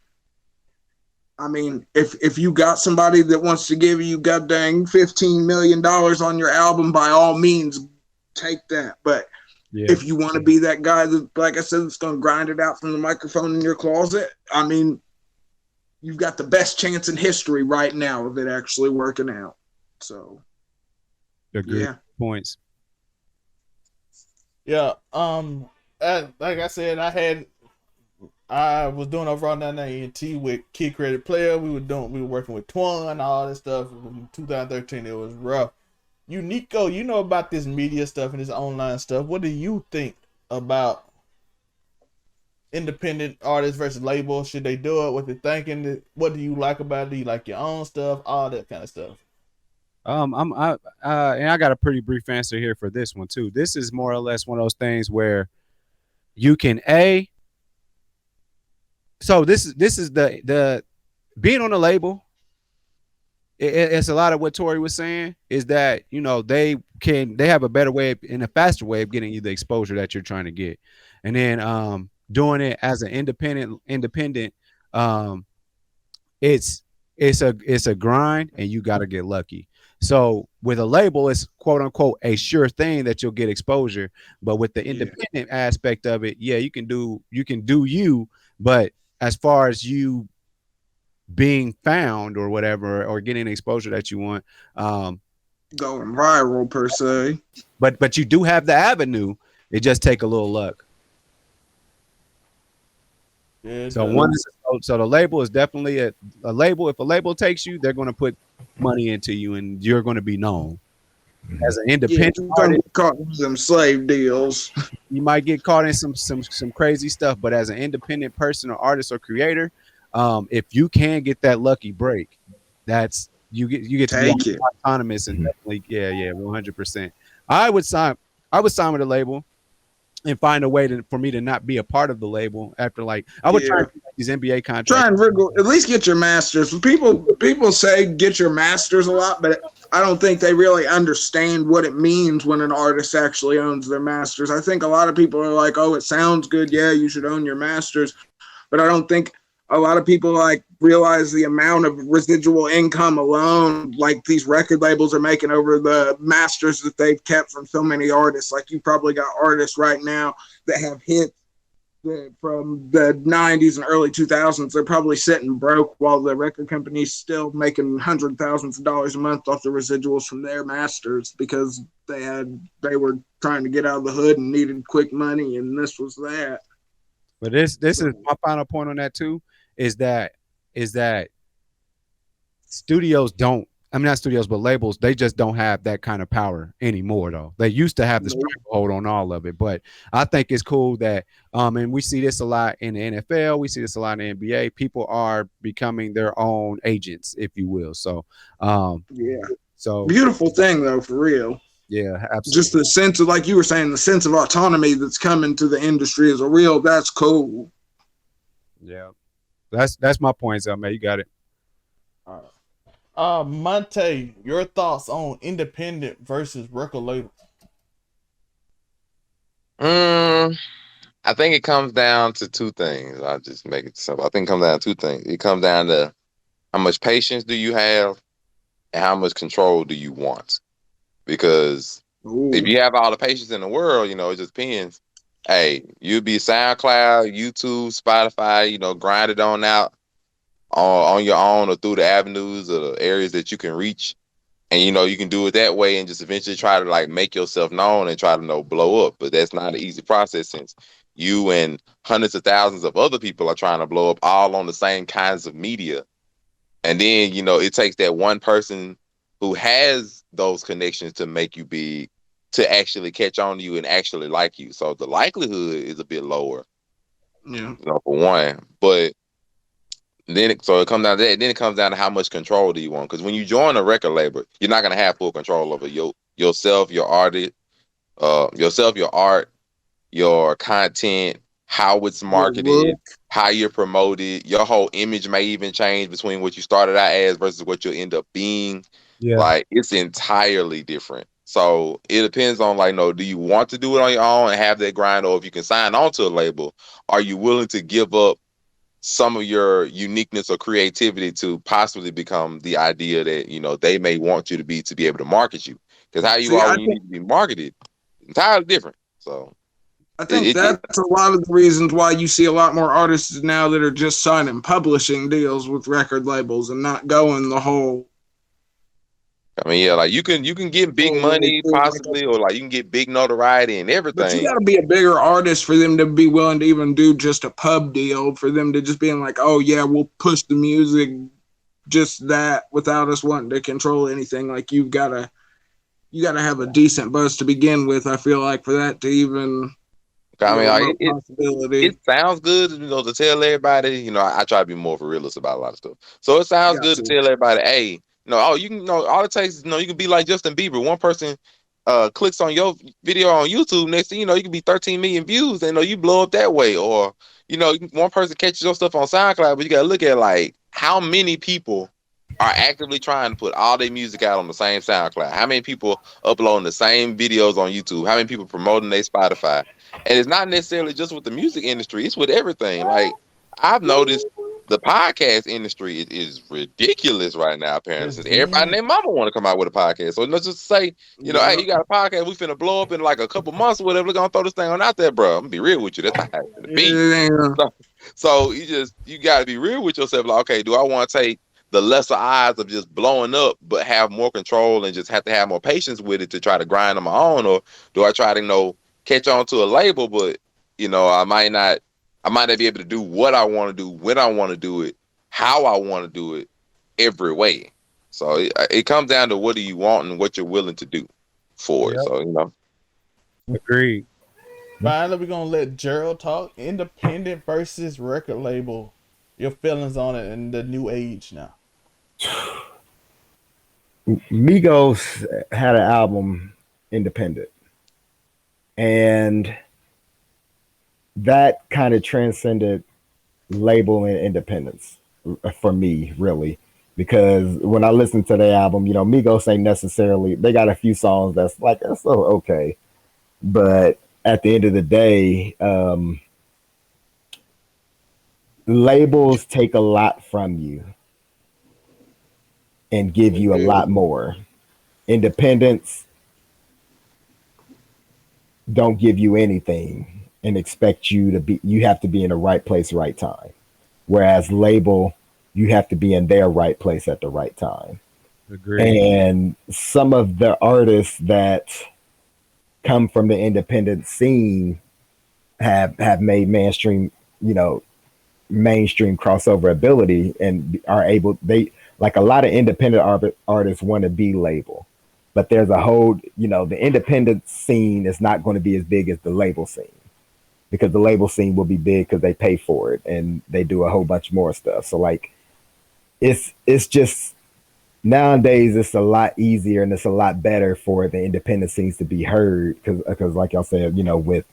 I mean, if you got somebody that wants to give you goddamn $15 million on your album, by all means, take that. But if you want to be that guy that, like I said, that's going to grind it out from the microphone in your closet, I mean, you've got the best chance in history right now of it actually working out. So, good points. Yeah. Like I said, I was doing over on that ENT with Kid Credit Player. We were working with Twan, all this stuff. In 2013, it was rough. Nico, you know about this media stuff and this online stuff. What do you think about independent artists versus labels? Should they do it? What they thinking? What do you like about it? Do you like your own stuff? All that kind of stuff. And I got a pretty brief answer here for this one too. This is more or less one of those things where you can so this is the being on a label. It's a lot of what Tori was saying, is that, you know, they have a better way and a faster way of getting you the exposure that you're trying to get. And then doing it as an independent, it's a grind, and you got to get lucky. So with a label, it's quote unquote a sure thing that you'll get exposure. But with the independent aspect of it, you can do you, but as far as you being found or whatever, or getting exposure that you want, going viral per se, but you do have the avenue. It just take a little luck. So the label is definitely a label. If a label takes you, they're going to put money into you, and you're going to be known. as an Yeah, independent you don't artist, get caught in them slave deals. you might get caught in some crazy stuff. But as an independent person or artist or creator, if you can get that lucky break, that's you get to be Take it. autonomous and definitely 100%. I would sign with a label and find a way for me to not be a part of the label after like I would try Yeah. and do these NBA contracts. Try and at least get your masters. People say get your masters a lot, but I don't think they really understand what it means when an artist actually owns their masters. I think a lot of people are like, "Oh, it sounds good. Yeah, you should own your masters," but I don't think a lot of people like realize the amount of residual income alone like these record labels are making over the masters that they've kept from so many artists. Like you probably got artists right now that have hits from the 90s and early 2000s. They're probably sitting broke while the record company's still making hundreds of thousands of dollars a month off the residuals from their masters because they were trying to get out of the hood and needed quick money, and this was that. But this is my final point on that too, is that studios don't, I mean not studios, but labels, they just don't have that kind of power anymore though. They used to have the stranglehold on all of it. But I think it's cool that and we see this a lot in the NFL, we see this a lot in the NBA. People are becoming their own agents, if you will. So so beautiful thing though, for real. Yeah, absolutely. Just the sense of, like you were saying, the sense of autonomy that's coming to the industry is a real, that's cool. Yeah. That's my points, man. You got it. Monte, your thoughts on independent versus record label? I think it comes down to two things. I'll just make it simple. I think it comes down to two things. It comes down to how much patience do you have and how much control do you want? Because if you have all the patience in the world, it just depends. Hey, you'd be SoundCloud, YouTube, Spotify, grind it on out on your own or through the avenues or the areas that you can reach. And, you can do it that way and just eventually try to like make yourself known and try to blow up. But that's not an easy process since you and hundreds of thousands of other people are trying to blow up all on the same kinds of media. And then, it takes that one person who has those connections to make you big to actually catch on to you and actually like you. So the likelihood is a bit lower. Yeah. For one. But then it comes down to that. Then it comes down to how much control do you want? Because when you join a record label, you're not gonna have full control over yourself, your artist, your art, your content, how it's marketed, how you're promoted. Your whole image may even change between what you started out as versus what you'll end up being. Yeah. Like it's entirely different. So it depends on do you want to do it on your own and have that grind, or if you can sign on to a label, are you willing to give up some of your uniqueness or creativity to possibly become the idea that they may want you to be able to market you? Because how you are when you need to be marketed, entirely different. So I think that's a lot of the reasons why you see a lot more artists now that are just signing publishing deals with record labels and not going the whole. I mean, yeah, like you can get big money possibly, or like you can get big notoriety and everything. But you got to be a bigger artist for them to be willing to even do just a pub deal, for them to just being like, oh yeah, we'll push the music, just that, without us wanting to control anything. Like you gotta have a decent buzz to begin with. I feel like for that to even. I mean, it sounds good, to tell everybody. I try to be more of a realist about a lot of stuff. So it sounds good to tell everybody, hey. You can all it takes is you can be like Justin Bieber. One person clicks on your video on YouTube, next thing you can be 13 million views and you blow up that way. Or one person catches your stuff on SoundCloud, but you gotta look at like how many people are actively trying to put all their music out on the same SoundCloud. How many people uploading the same videos on YouTube? How many people promoting their Spotify? And it's not necessarily just with the music industry, it's with everything. Like I've noticed the podcast industry is ridiculous right now, apparently. Since everybody and their mama want to come out with a podcast. So let's just say, hey, you got a podcast, we finna blow up in like a couple months or whatever. We're gonna throw this thing on out there, bro. I'm gonna be real with you. That's how it's gonna be. So you gotta be real with yourself. Like, okay, do I want to take the lesser odds of just blowing up, but have more control and just have to have more patience with it to try to grind on my own, or do I try to catch on to a label, but I might not be able to do what I want to do, when I want to do it, how I want to do it, every way. So it comes down to what do you want and what you're willing to do. for it. So Agreed. Finally, we're gonna let Gerald talk. Independent versus record label. Your feelings on it in the new age now. Migos had an album, Independent, and that kind of transcended label and independence for me, really. Because when I listen to their album, Migos ain't necessarily, they got a few songs that's like, that's so okay. But at the end of the day, labels take a lot from you and give you a lot more. Independents don't give you anything and expect you have to be in the right place, right time. Whereas label, you have to be in their right place at the right time. Agreed. And some of the artists that come from the independent scene have made mainstream crossover ability and are able, they like a lot of independent artists want to be label, but there's a whole, the independent scene is not going to be as big as the label scene, because the label scene will be big because they pay for it and they do a whole bunch more stuff. So like, it's just nowadays it's a lot easier and it's a lot better for the independent scenes to be heard because like y'all said, with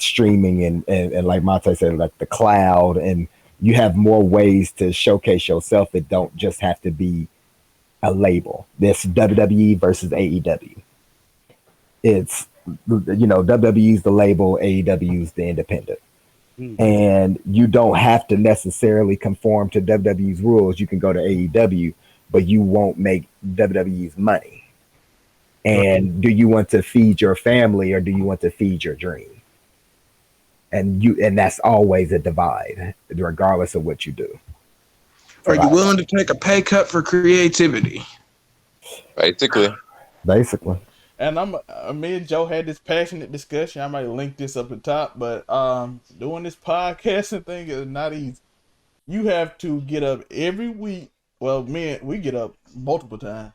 streaming and like Monte said, like the cloud, and you have more ways to showcase yourself. It don't just have to be a label. This WWE versus AEW. It's WWE's the label, AEW's the independent. And you don't have to necessarily conform to WWE's rules. You can go to AEW, but you won't make WWE's money. And do you want to feed your family or do you want to feed your dream? And that's always a divide, regardless of what you do. Are you willing to take a pay cut for creativity? Basically. And me and Joe had this passionate discussion. I might link this up at the top, but doing this podcasting thing is not easy. You have to get up every week. Well, we get up multiple times,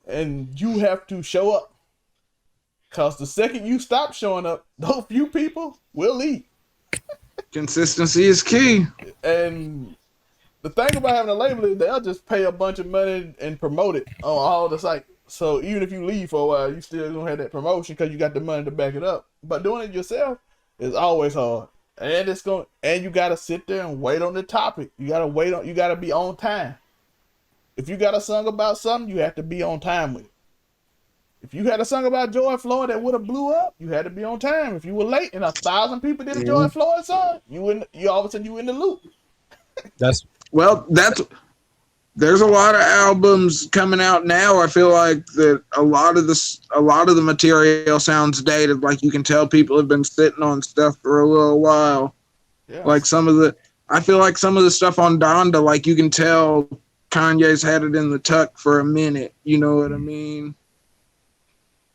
and you have to show up. Cause the second you stop showing up, those few people will leave. Consistency is key. And the thing about having a label is they'll just pay a bunch of money and promote it on all the sites. So even if you leave for a while, you still gonna have that promotion because you got the money to back it up. But doing it yourself is always hard, and you gotta sit there and wait on the topic. You gotta be on time. If you got a song about something, you have to be on time with it. If you had a song about George Floyd that would have blew up, you had to be on time. If you were late and 1,000 people did a George Floyd song, you all of a sudden you in the loop. There's a lot of albums coming out now. I feel like that a lot of the material sounds dated. Like you can tell people have been sitting on stuff for a little while. Yeah. Like I feel like some of the stuff on Donda, like you can tell Kanye's had it in the tuck for a minute. You know what I mean?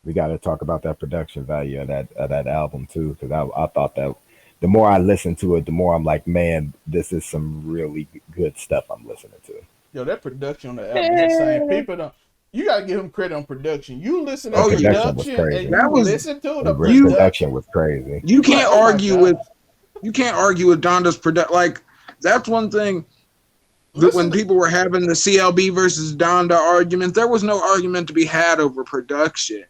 We got to talk about that production value of that album too, because I thought that the more I listen to it, the more I'm like, man, this is some really good stuff I'm listening to. Yo, that production on the album is insane. People don't. You gotta give him credit on production. You listen to production and you listen to the production was crazy. You can't argue with Donda's production. Like that's one thing. When people were having the CLB versus Donda argument, there was no argument to be had over production.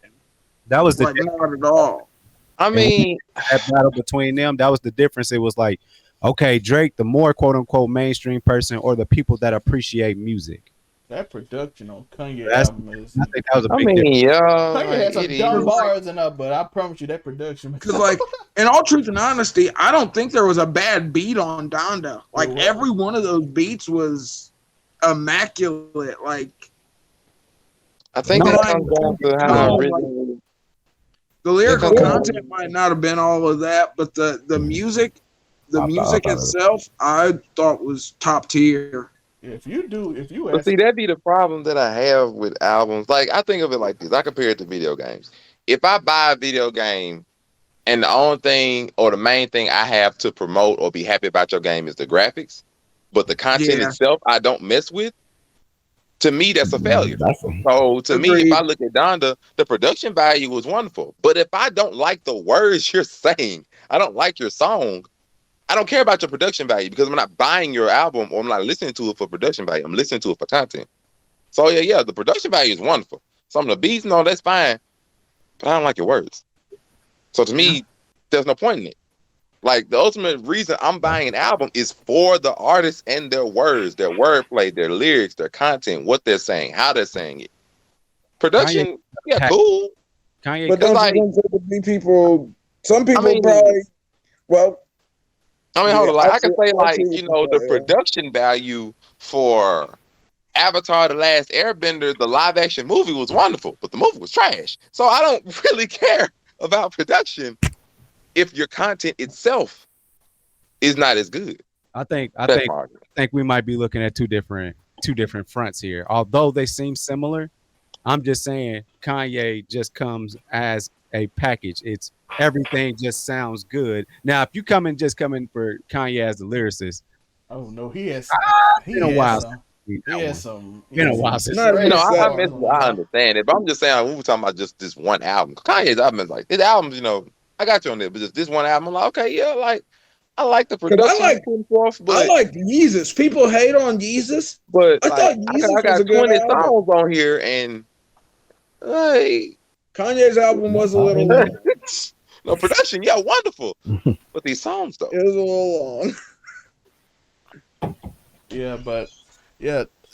That was not at all. I mean, that battle between them, that was the difference. It was like, okay, Drake, the more quote unquote mainstream person, or the people that appreciate music. That production on Kanye album is. I think that was a big difference. Kanye has some dumb bars in up, but I promise you that production. Because, like, in all truth and honesty, I don't think there was a bad beat on Donda. Like, every one of those beats was immaculate. Like, I think that comes down to how originally. The lyrical content might not have been all of that, but the music itself, I thought was top tier. If you but see, that'd be the problem that I have with albums. Like, I think of it like this. I compare it to video games. If I buy a video game and the only thing or the main thing I have to promote or be happy about your game is the graphics, but the content itself I don't mess with, To me, that's a failure. So to me, if I look at Donda, the production value was wonderful. But if I don't like the words you're saying, I don't like your song, I don't care about your production value because I'm not buying your album or I'm not listening to it for production value. I'm listening to it for content. So yeah, the production value is wonderful. Some of the beats, no, that's fine. But I don't like your words. So to me, there's no point in it. Like the ultimate reason I'm buying an album is for the artist and their words, their wordplay, their lyrics, their content, what they're saying, how they're saying it. Production, cool. Kanye, but don't like, you think there be people? Some people probably. Well, hold on. Like I can say, like the production value for Avatar: The Last Airbender, the live action movie was wonderful, but the movie was trash. So I don't really care about production if your content itself is not as good. I think we might be looking at two different fronts here. Although they seem similar, I'm just saying Kanye just comes as a package. It's everything just sounds good. Now, if you come in for Kanye as the lyricist, oh no, he has some. Been a while since. I understand it, but I'm just saying we were talking about just this one album. Kanye's album is like his albums, I got you on there, but just this one album, I'm like, okay, yeah, like I like the production. I like Yeezus. People hate on Yeezus, but I thought Yeezus was a good 20 songs on here, and like Kanye's album was a little no production, wonderful, but these songs though, it was a little long. Yeah, but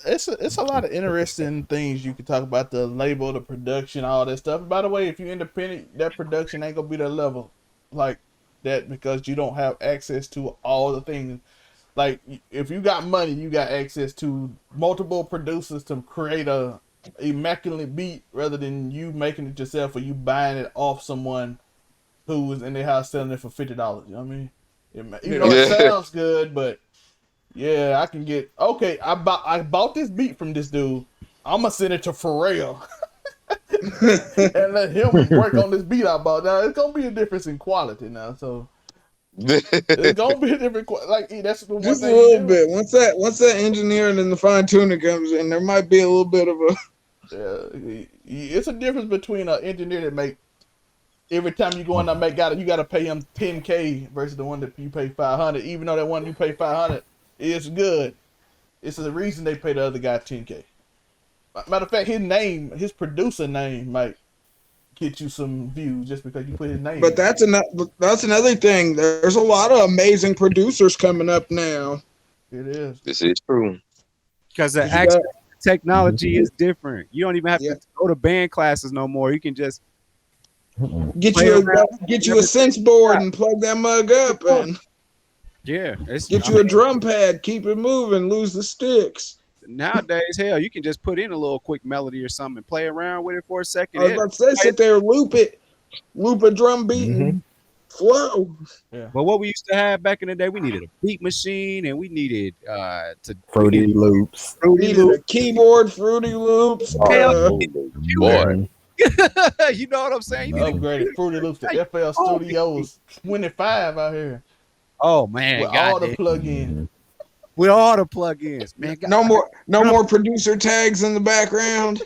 it's a lot of interesting things you can talk about, the label, the production, all that stuff. By the way, if you're independent, that production ain't gonna be that level like that because you don't have access to all the things. Like if you got money, you got access to multiple producers to create a immaculate beat rather than you making it yourself or you buying it off someone who was in their house selling it for $50. You know what I mean? It sounds good, but yeah, I can get I bought this beat from this dude. I'm gonna send it to Pharrell and let him work on this beat I bought. Now it's gonna be a difference in quality now, so it's gonna be a different like that's the one just thing a little bit. Once that engineering and the fine tuning comes in, there might be a little bit of a it's a difference between an engineer that make every time you go in there you gotta pay him $10K versus the one that you pay $500, even though that one you pay $500 is good. It's the reason they pay the other guy $10K. Matter of fact, his producer name might get you some views just because you put his name. But that's another thing. There's a lot of amazing producers coming up now. It is. This is true. Because the actual technology is different. You don't even have to go to band classes no more. You can just get you a sense board and plug that mug up and get you a drum pad, keep it moving, lose the sticks. Nowadays, hell, you can just put in a little quick melody or something and play around with it for a second. I was about to say, sit there, loop a drum beat and flow. Yeah. But what we used to have back in the day, we needed a beat machine and we needed Fruity Loops. We needed a keyboard, Fruity Loops. Keyboard. You know what I'm saying? You upgraded Fruity Loops to FL Studios 25 out here. Oh man, with all the plugins. With all the plugins, man. No more producer tags in the background.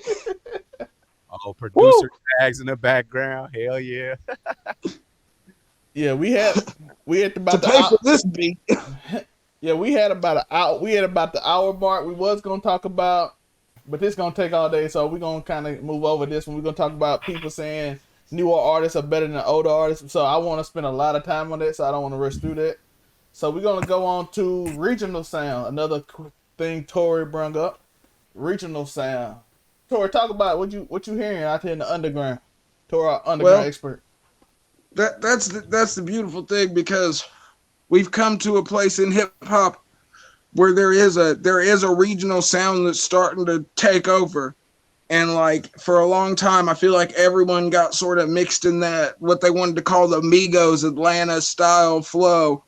Oh, producer tags in the background. Hell yeah. Yeah, we had about to pay for this beat. Yeah, we had about an hour. We had about the hour mark. We was gonna talk about, but this gonna take all day, so we're gonna kind of move over this one. We're gonna talk about people saying newer artists are better than older artists. So I want to spend a lot of time on that, so I don't want to rush through that. So we're gonna go on to regional sound. Another thing Tori brought up, regional sound. Tori, talk about what you hearing out here in the underground. Tori, our underground expert. That's the beautiful thing, because we've come to a place in hip hop where there is a regional sound that's starting to take over. And like for a long time, I feel like everyone got sort of mixed in that what they wanted to call the Migos Atlanta style flow.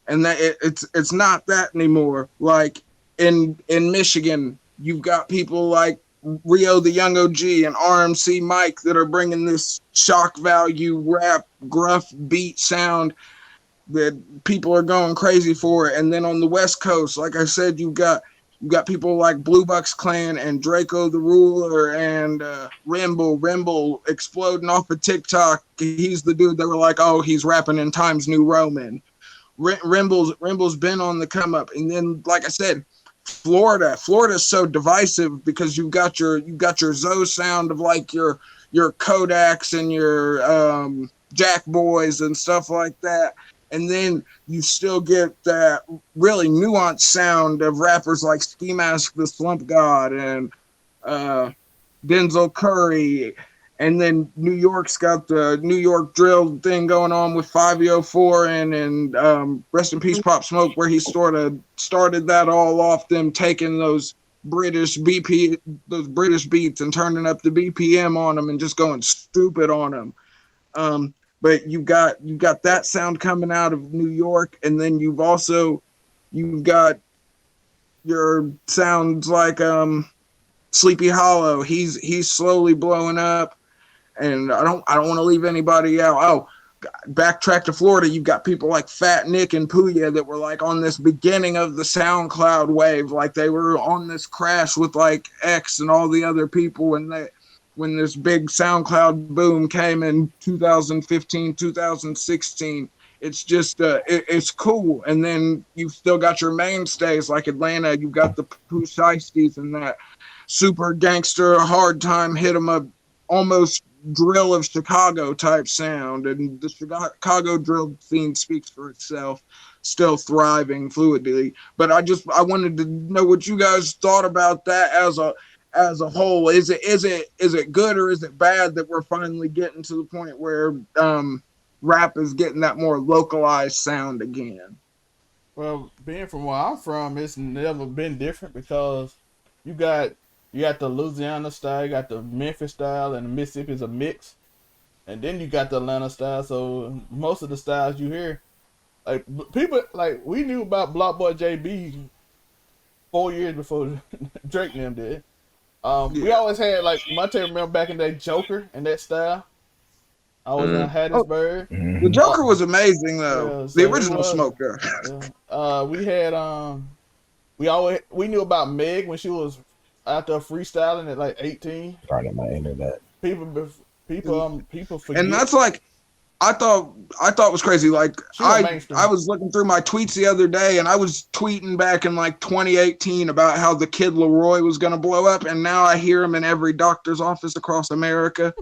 And that it's not that anymore. Like in Michigan, you've got people like Rio the Young OG and RMC Mike that are bringing this shock value rap gruff beat sound that people are going crazy for. And then on the West Coast, like I said, you've got You got people like Blue Bucks Clan and Draco the Ruler and Rimble exploding off of TikTok. He's the dude that were like, oh, he's rapping in Times New Roman. Rimble's been on the come up, and then like I said, Florida's so divisive because you've got your Zoe sound of like your Kodaks and your Jack Boys and stuff like that, and then you still get that really nuanced sound of rappers like Ski Mask the Slump God and Denzel Curry. And then New York's got the New York drill thing going on with 504 and rest in peace Pop Smoke, where he sort of started that all off, them taking those British beats and turning up the BPM on them and just going stupid on them. But you've got that sound coming out of New York, and then you've got your sounds like Sleepy Hollow. He's slowly blowing up. And I don't want to leave anybody out. Oh, backtrack to Florida. You've got people like Fat Nick and Puya that were like on this beginning of the SoundCloud wave. Like they were on this crash with like X and all the other people when this big SoundCloud boom came in 2015, 2016. It's just it's cool. And then you've still got your mainstays like Atlanta. You've got the Pooh Shiesties and that super gangster hard time hit 'em up, almost drill of Chicago type sound, and the Chicago drill scene speaks for itself, still thriving fluidly. But I wanted to know what you guys thought about that as a whole. Is it good or is it bad that we're finally getting to the point where rap is getting that more localized sound again? Well, being from where I'm from, it's never been different because you got the Louisiana style, you got the Memphis style, and the Mississippi is a mix. And then you got the Atlanta style. So most of the styles you hear, like people, like we knew about Block Boy JB 4 years before Drake and them did. We always had, like, Monte, remember back in the day, Joker and that style. I was in Hattiesburg. The Joker was amazing though. Yeah, so the original Smoker. We had we knew about Meg when she was out there freestyling at like 18. Starting my internet. People forget. And that's like, I thought was crazy. Like I was looking through my tweets the other day, and I was tweeting back in like 2018 about how the Kid Leroy was going to blow up, and now I hear him in every doctor's office across America.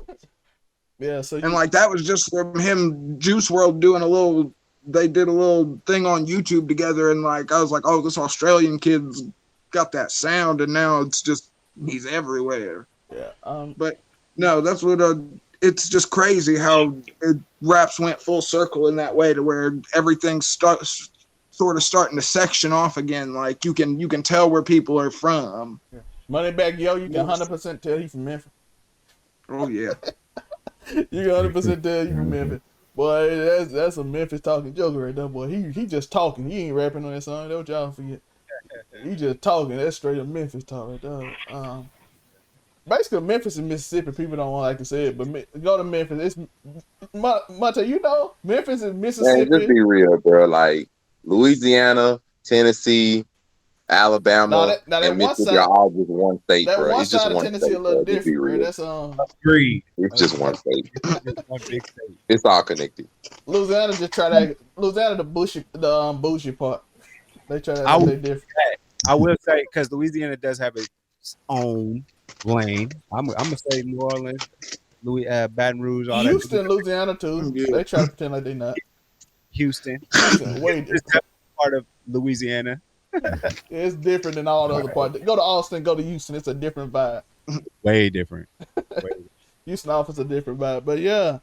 Yeah, and like that was just from him, Juice World doing they did a little thing on YouTube together, and like I was like, oh, this Australian kid's got that sound, and now it's just he's everywhere. Yeah. But no, that's what it's just crazy how raps went full circle in that way to where everything's sort of starting to section off again. Like you can tell where people are from. Yeah. Moneybagg Yo, you can 100% tell he's from Memphis. Oh yeah. You can 100% tell you from Memphis. Boy, that's a Memphis talking Joker right there, boy. He just talking. He ain't rapping on that song. That's what y'all forget. He just talking. That's straight up Memphis talk right there. Basically, Memphis and Mississippi, people don't want to like to say it, but go to Memphis. It's Monte, you know, Memphis and Mississippi. Man, just be real, bro. Like Louisiana, Tennessee, Alabama, and Mississippi are all just one state, that bro. One it's just side of one Tennessee state, a little bro. different, bro. That's Agreed. It's just one state. It's one big state. It's all connected. Louisiana just try to Louisiana the bougie part. They try to act like different. I will say because Louisiana does have its own lane. I'm gonna say New Orleans, Baton Rouge, all Houston, that. Louisiana too. Yeah. They try to pretend like they not. Houston, Way different. part of Louisiana. It's different than all the other parts. Go to Austin, go to Houston. It's a different vibe. Way different. Houston offers a different vibe, but yeah,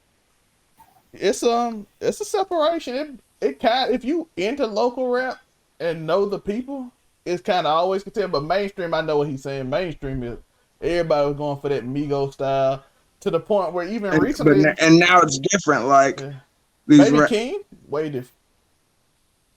it's a separation. It kind, if you into local rap and know the people, it's kind of always can tell. But mainstream, I know what he's saying. Mainstream is everybody was going for that Migos style to the point where even recently, and now it's different. Like Baby King, way different.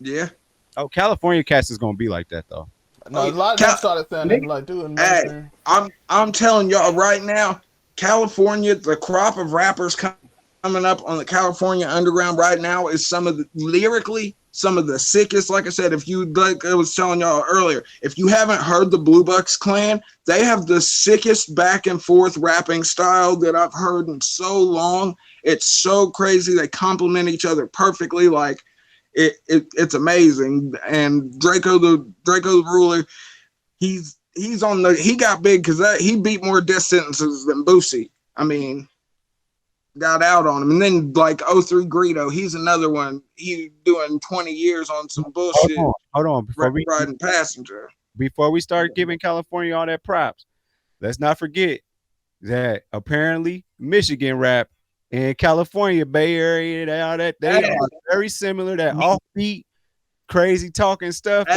Yeah. Oh, California cast is gonna be like that though. No, a lot of them started sounding like doing mainstream. I'm telling y'all right now, California, the crop of rappers coming up on the California underground right now is some of the lyrically some of the sickest. Like I said, if you like I was telling y'all earlier, if you haven't heard the Blue Bucks Clan, they have the sickest back and forth rapping style that I've heard in so long. It's so crazy. They complement each other perfectly. Like it's amazing. And Draco the Ruler, he got big because he beat more death sentences than Boosie. I mean, got out on him. And then like '03 Greedo, he's another one. He doing 20 years on some bullshit. Hold on. Riding passenger. Before we start giving California all that props, let's not forget that apparently Michigan rap and California Bay Area, they are very similar. That offbeat, crazy talking stuff.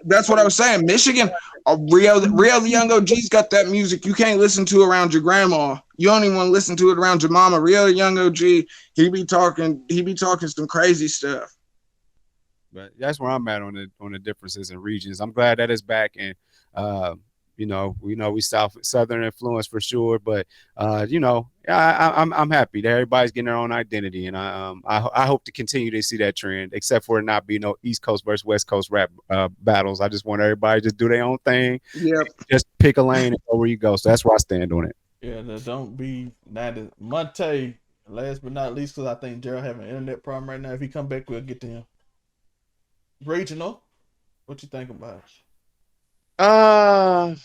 That's what I was saying. Michigan, Rio the Young OG's got that music you can't listen to around your grandma. You don't even want to listen to it around your mama. Rio the Young OG, he be talking some crazy stuff. But that's where I'm at on the differences in regions. I'm glad that it's back, and we know we southern influence for sure. But I'm happy that everybody's getting their own identity, and I hope to continue to see that trend. Except for it not be no East Coast versus West Coast rap battles. I just want everybody to just do their own thing. Yep. Just pick a lane and go where you go. So that's where I stand on it. Yeah, don't be that is Monte. Last but not least, because I think Gerald having an internet problem right now. If he come back, we'll get to him. Regional, what you think about it? I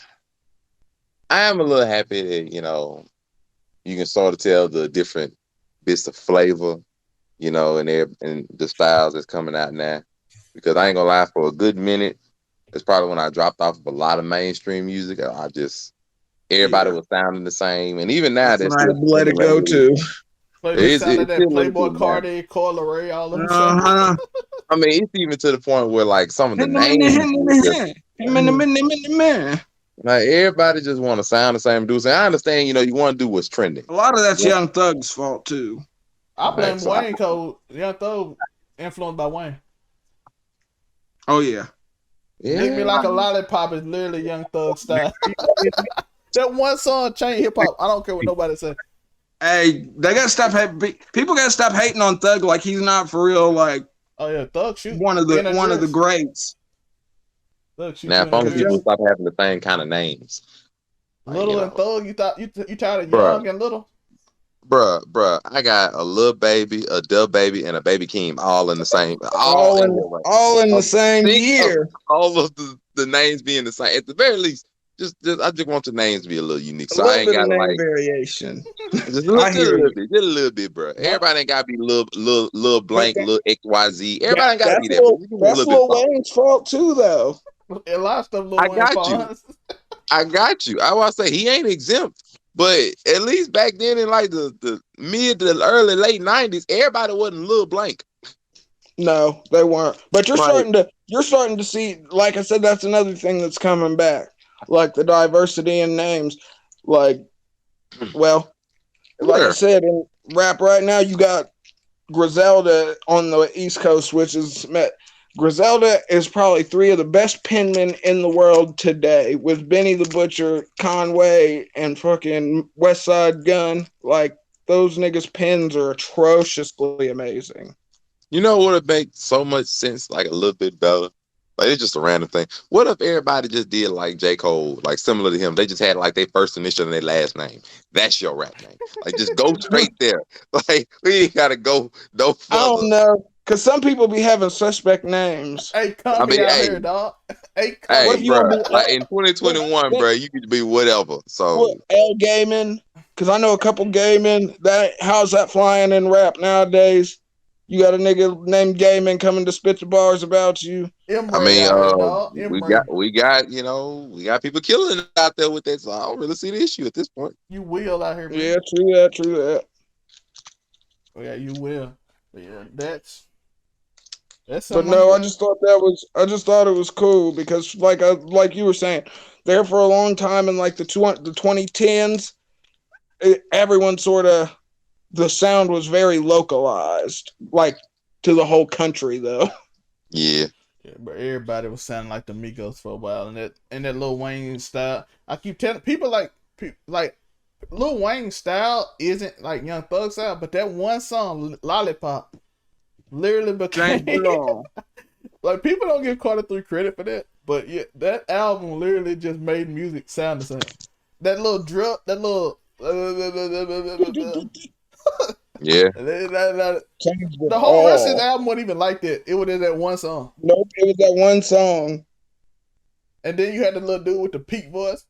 am a little happy that you can sort of tell the different bits of flavor, and the styles that's coming out now. Because I ain't gonna lie, for a good minute, it's probably when I dropped off of a lot of mainstream music. Everybody was sounding the same, and even now that's I let it go too. It sounded that Playboy Cardi, Coi Leray, all of them. I mean, it's even to the point where like some of the names, like everybody just want to sound the same. And I understand, you want to do what's trending. A lot of that's Young Thug's fault too. I blame Wayne Cole. Young Thug influenced by Wayne. Oh yeah. Lick Me Like a Lollipop is literally Young Thug style. That one song changed hip hop. I don't care what nobody says. Hey, they gotta stop. People gotta stop hating on Thug like he's not for real. Like, oh yeah, Thug shoot one of the greats. Now, if only people stop having the same kind of names. Little and Thug, you tired of Young and Little? Bruh, I got a Lil Baby, a Dub Baby, and a Baby Keem all in the same. All in the same year. All of the names being the same. At the very least. I just want the names to be a little unique. So I ain't got like variation. Just a little bit, bro. Everybody ain't gotta be little blank, little XYZ. Everybody ain't gotta be there. That's Lil Wayne's fault too, though. A lot of stuff Lil Wayne fault. I got you. I want to say he ain't exempt, but at least back then in like the mid to early late '90s, everybody wasn't Lil Blank. No, they weren't. But you're starting to see. Like I said, that's another thing that's coming back. Like the diversity in names, like I said, in rap right now, you got Griselda on the East Coast, which is Griselda is probably 3 of the best penmen in the world today, with Benny the Butcher, Conway, and fucking West Side Gun. Like those niggas' pens are atrociously amazing. You know what would make so much sense, like a little bit better? Like, it's just a random thing. What if everybody just did like J. Cole, like similar to him? They just had like their first initial and their last name. That's your rap name. Like, just go straight there. Like, we ain't gotta go no further. I don't know, cause some people be having suspect names. Hey, here, dog. Hey, bro, like in 2021, bro, you could be whatever. So L Gaiman, cause I know a couple Gaiman. How's that flying in rap nowadays? You got a nigga named Gaiman coming to spit the bars about you. We got people killing it out there with that, so I don't really see the issue at this point. You will out here, man. Yeah, true that. Oh, yeah, you will. Yeah, that's. But no, I just thought it was cool because, like you were saying, there for a long time in like the 2010s, everyone sort of. The sound was very localized, like to the whole country, though. Yeah, but everybody was sounding like the Migos for a while, and that Lil Wayne style. I keep telling people like Lil Wayne style isn't like Young Thug style, but that one song Lollipop, literally James became Brown. like people don't give Carter 3 credit for that, but yeah, that album literally just made music sound the same. That little drip, that little Yeah. the whole rest of the album wasn't even like that. It was that one song. Nope, it was that one song. And then you had the little dude with the peak voice.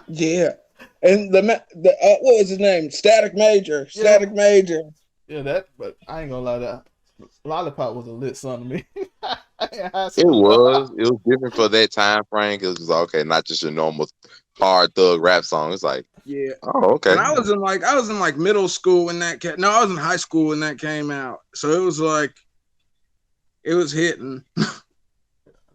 Yeah. And the what was his name? Static Major. Static Major. Yeah, that. But I ain't gonna lie, that Lollipop was a lit song to me. It was different for that time frame because it was okay, not just your normal hard thug rap song. It's like, yeah, oh, okay. And I was in like middle school when that came. No, I was in high school when that came out. So it was like, it was hitting.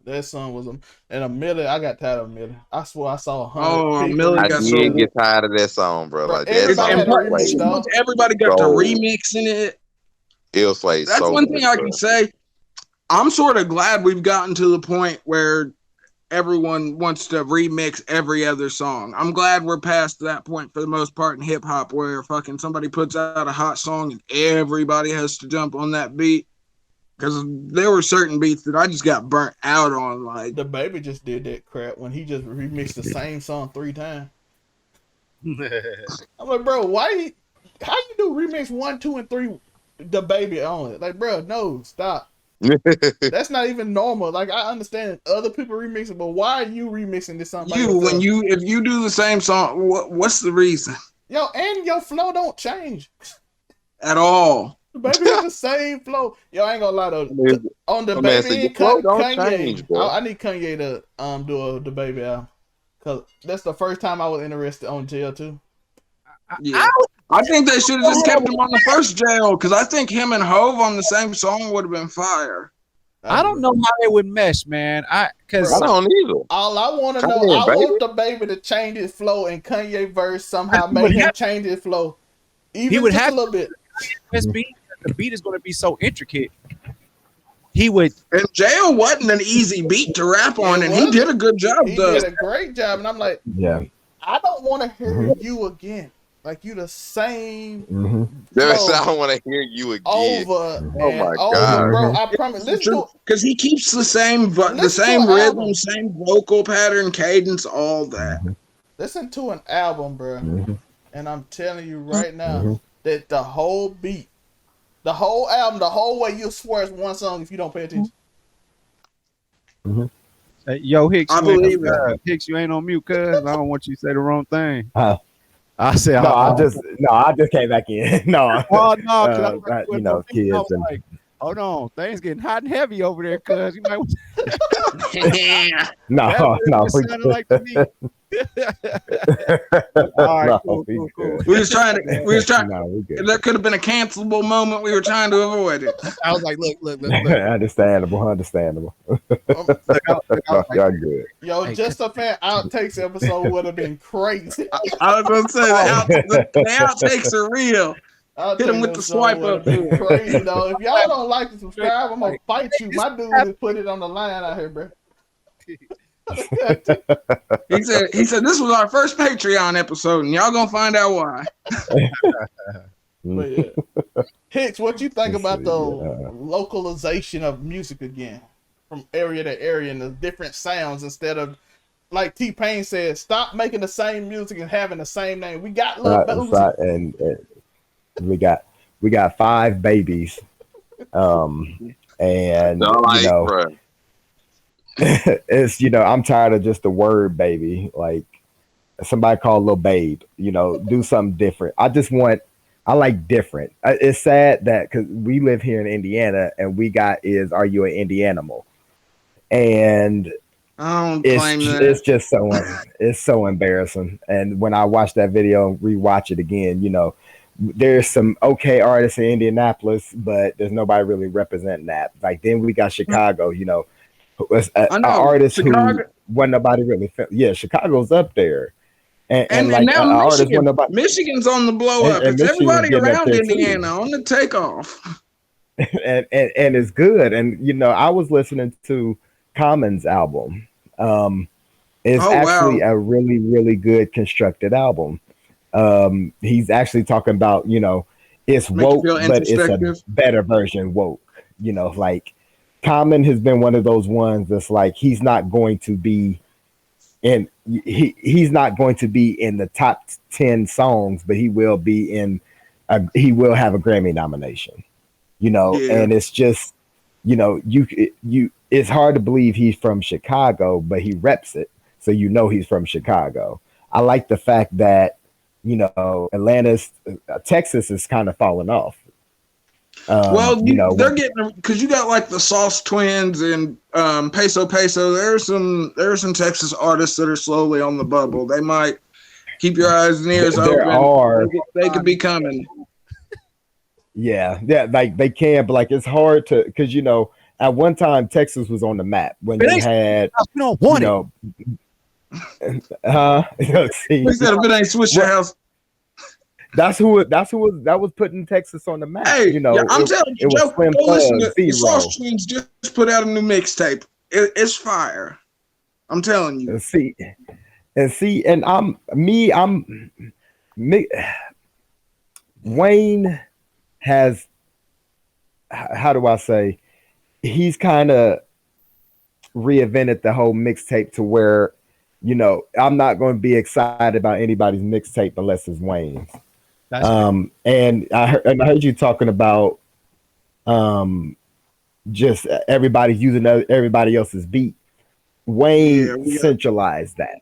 That song was and a Millie. I got tired of Millie. I swear I saw 100 Oh, people. Millie I got did get tired of that song, bro. Like that song. Once everybody got to remixing it. Ill Slade. That's one thing I can say. I'm sort of glad we've gotten to the point where everyone wants to remix every other song. I'm glad we're past that point for the most part in hip hop, where fucking somebody puts out a hot song and everybody has to jump on that beat. Because there were certain beats that I just got burnt out on. Like the Baby just did that crap when he just remixed the same song 3 times. I'm like, bro, how you do remix 1, 2, and 3? The Baby only. Like, bro, no, stop. That's not even normal. Like, I understand other people remixing, but why are you remixing this song? If you do the same song, what's the reason? Yo, and your flow don't change at all. The Baby has the same flow. Yo, I ain't gonna lie though. On the Baby and Kanye, I need Kanye to do the Baby album, cause that's the first time I was interested on jail too. Yeah. I think they should have just kept him on the first jail, because I think him and Hove on the same song would have been fire. I don't know how they would mesh, man. I don't either. All I want to know, I want the Baby to change his flow, and Kanye verse somehow make him change his flow, even he would just have a little bit. The beat is going to be so intricate. He would. And Jail wasn't an easy beat to rap on, and he did a good job. He did a great job, and I'm like, yeah, I don't want to hear you again. Like, you the same. I don't want to hear you again. Oh my God, bro! I promise. Because he keeps the same rhythm, same vocal pattern, cadence, all that. Listen to an album, bro, and I'm telling you right now that the whole beat, the whole album, the whole way, you swear it's one song if you don't pay attention. Yo, Hicks, Hicks, you ain't on mute, cuz I don't want you to say the wrong thing. I said, I just came back in. No, you know, kids. Like, hold on, things getting hot and heavy over there, cuz you know. No, like to me. All right, cool. We was trying. There could have been a cancelable moment. We were trying to avoid it. I was like, look. Understandable. Y'all good. Yo, just a fan outtakes episode would have been crazy. I was gonna say the outtakes are real. Hit him with the swipe up. Crazy though. If y'all don't like and subscribe, I'm gonna fight you. My dude just put it on the line out here, bro. He said this was our first Patreon episode, and y'all gonna find out why. But yeah. Hicks, what you think about the localization of music again, from area to area, and the different sounds, instead of, like T-Pain said, stop making the same music and having the same name. We got and we got 5 babies, and you know. It's, you know, I'm tired of just the word baby. Like, somebody called Lil Babe, you know, do something different. I like different. It's sad that because we live here in Indiana and we got Are You an Indianimal? And it's just so embarrassing. And when I watch that video and rewatch it again, you know, there's some okay artists in Indianapolis, but there's nobody really representing that. Like, then we got Chicago, you know, an artist Chicago, who wasn't nobody really. Chicago's up there, and like now Michigan's on the blow up. It's everybody around Indiana on the takeoff, and it's good. And you know, I was listening to Common's album. It's actually a really, really good constructed album. He's actually talking about, you know, it's Make you woke, feel but it's a introspective. better version woke. You know, like Common has been one of those ones that's like he's not going to be in he's not going to be in the top 10 songs, but he will be in he will have a Grammy nomination. You know, Yeah. and it's just, you know, you it's hard to believe he's from Chicago, but he reps it, so you know he's from Chicago. I like the fact that, you know, Texas is kind of falling off. Well, You know, they're getting, because you got like the Sauce Twins and Peso Peso. There's some Texas artists that are slowly on the bubble. They might keep your eyes and ears there open. are, They could be coming. yeah, like they can, but like it's hard to, because you know, at one time Texas was on the map when you had, we don't want you it. know, see, We said if it ain't Switch Your House. that was putting Texas on the map. Hey, You know, yeah, I'm telling you, it was Joe, Slim go listen Thug, to the Zero. Sauce Twins just put out a new mixtape. It's fire. I'm telling you. And Wayne has, how do I say, he's kind of reinvented the whole mixtape to where, you know, I'm not going to be excited about anybody's mixtape unless it's Wayne's. And I heard you talking about just everybody using everybody else's beat. Wayne centralized that.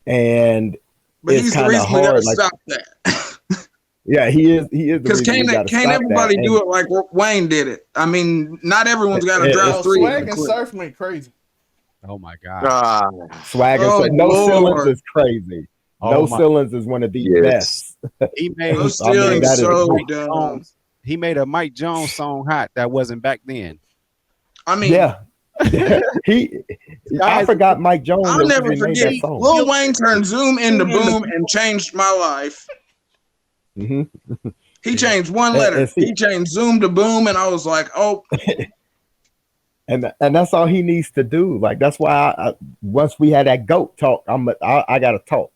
And but it's kind of hard. Like, stop that. Yeah, he is. Because can't everybody do it like Wayne did it? I mean, not everyone's got to drop 3. Swag and Surf went crazy. Oh my God. Swag and Surf. No Ceilings is crazy. No Ceilings is one of the best. He made he made a Mike Jones song hot that wasn't back then. I mean, yeah. I forgot Mike Jones. I'll never forget. Lil Wayne turned Zoom into Boom and changed my life. Mm-hmm. He changed one letter. He changed Zoom to Boom, and I was like, oh. And that's all he needs to do. Like, that's why I once we had that GOAT talk, I got to talk.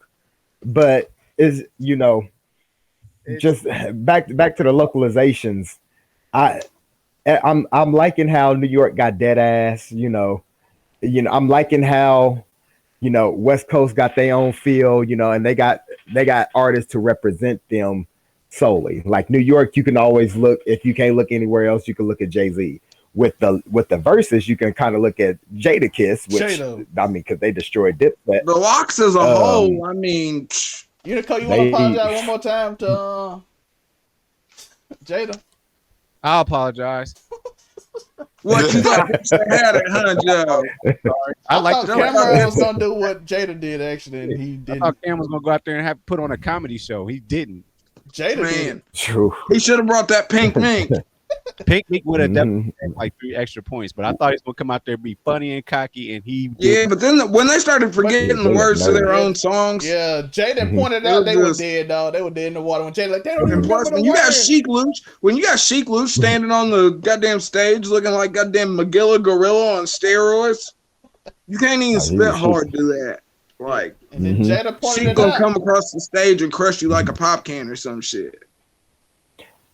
But is, you know, just back to the localizations. I'm liking how New York got dead ass. You know, I'm liking how, you know, West Coast got their own feel. You know, and they got artists to represent them solely. Like New York, you can always look, if you can't look anywhere else, you can look at Jay-Z. With the verses, you can kind of look at Jadakiss, which I mean, because they destroyed Dipset. The Locks as a whole, I mean, you want to apologize one more time to Jada? I'll apologize. What you thought had it, huh, Joe? I thought Cameron was gonna do what Jada did actually, and he didn't. I thought Cameron was gonna go out there and have put on a comedy show. He didn't. Jada did. True. He should have brought that Pink Mink. Pink Mink would have definitely had like 3 extra points, but I thought he was gonna come out there and be funny and cocky, and he did. Yeah, but then when they started forgetting the words to their own songs, Jada pointed out they were dead, dog. They were dead in the water when Jada like they don't even remember when you got Sheik Luch standing on the goddamn stage looking like goddamn Magilla Gorilla on steroids, you can't even spit hard to that. Like, and then Jada pointed Sheik gonna come across the stage and crush you like a pop can or some shit.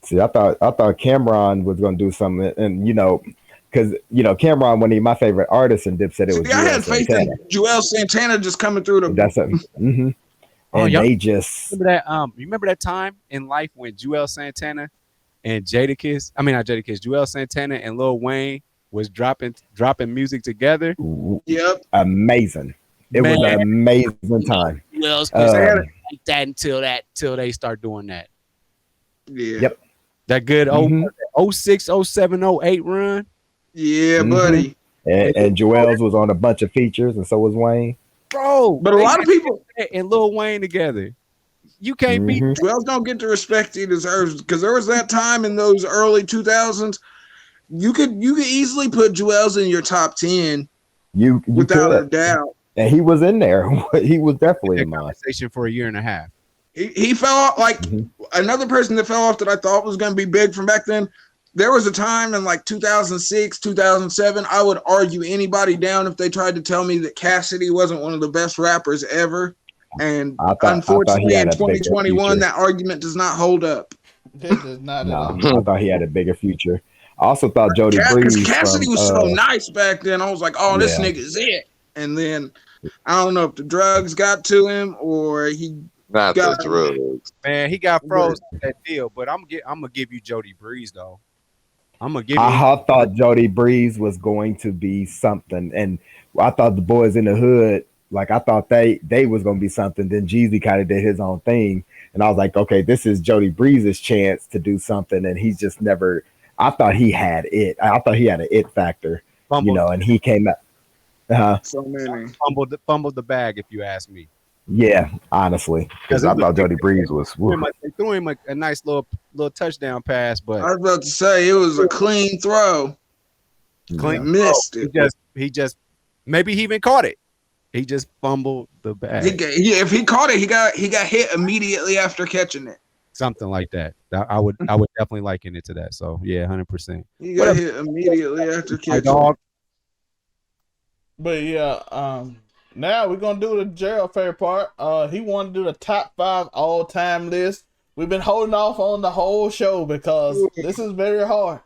See, I thought Cameron was gonna do something, and you know, because you know Cameron, one of my favorite artists in Dipset, it was. I had faith in Joel Santana just coming through the. That's it. Mm-hmm. And they just remember that time in life when Joel Santana and Joel Santana and Lil Wayne was dropping music together. Yep, amazing. It was an amazing time. Like that until they start doing that. Yeah. Yep. That good 06, 07, 08 run. Yeah, buddy. And Joel's was on a bunch of features, and so was Wayne. Bro, but a lot of people and Lil Wayne together. You can't beat Joel's don't get the respect he deserves, because there was that time in those early 2000s. You could easily put Joel's in your top 10. You without a doubt. And he was in there. He was definitely in my conversation for a year and a half. He fell off like another person that fell off that I thought was going to be big from back then. There was a time in like 2006, 2007, I would argue anybody down if they tried to tell me that Cassidy wasn't one of the best rappers ever. And unfortunately in 2021, that argument does not hold up. This is not at all. No, I thought he had a bigger future. I also thought Jody Because Breeze Cassidy from was so nice back then. I was like, oh, this yeah. nigga's it. And then I don't know if the drugs got to him or he Not the got drugs. Man, he got froze with that deal, but I'm gonna give you Jody Breeze though. I'm gonna give you. I thought Jody Breeze was going to be something, and I thought the boys in the hood, like I thought they was going to be something. Then Jeezy kind of did his own thing, and I was like, okay, this is Jody Breeze's chance to do something, and he's just never. I thought he had it. I thought he had an it factor, and he came out. so many. Fumbled the bag, if you ask me. Yeah, honestly, because I thought Jody Breeze was. They threw him a nice little touchdown pass, but I was about to say it was a clean throw. clean Missed it. He just maybe he even caught it. He just fumbled the bag. If he caught it, he got hit immediately after catching it. Something like that. I would definitely liken it to that. So yeah, 100%. He got hit immediately after catching it. But yeah, now we're gonna do the Gerald favorite part. He wanted to do the top 5 all-time list. We've been holding off on the whole show because this is very hard.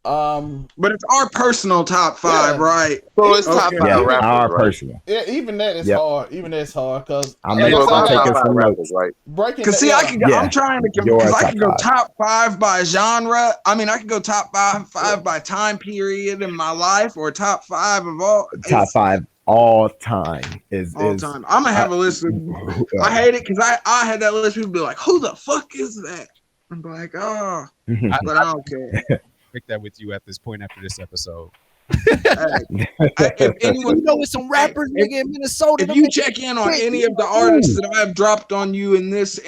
But it's our personal top 5, right? So it's top 5 rappers, our right? personal. Yeah, even that is hard. Even that's hard because I'm like taking some notes, right? breaking. Because see, I'm trying to because I could go 5. top 5 by genre. I mean, I could go top 5 by time period in my life, or top 5 of all. Top 5 all time is all time. I'm gonna have a list of. I hate it because I had that list. People be like, "Who the fuck is that?" I'm like, "Oh," but I don't care. Pick that with you at this point after this episode. If anyone, you know, with some rappers, nigga, in Minnesota. If you check in on any of the artists that I have dropped on you in this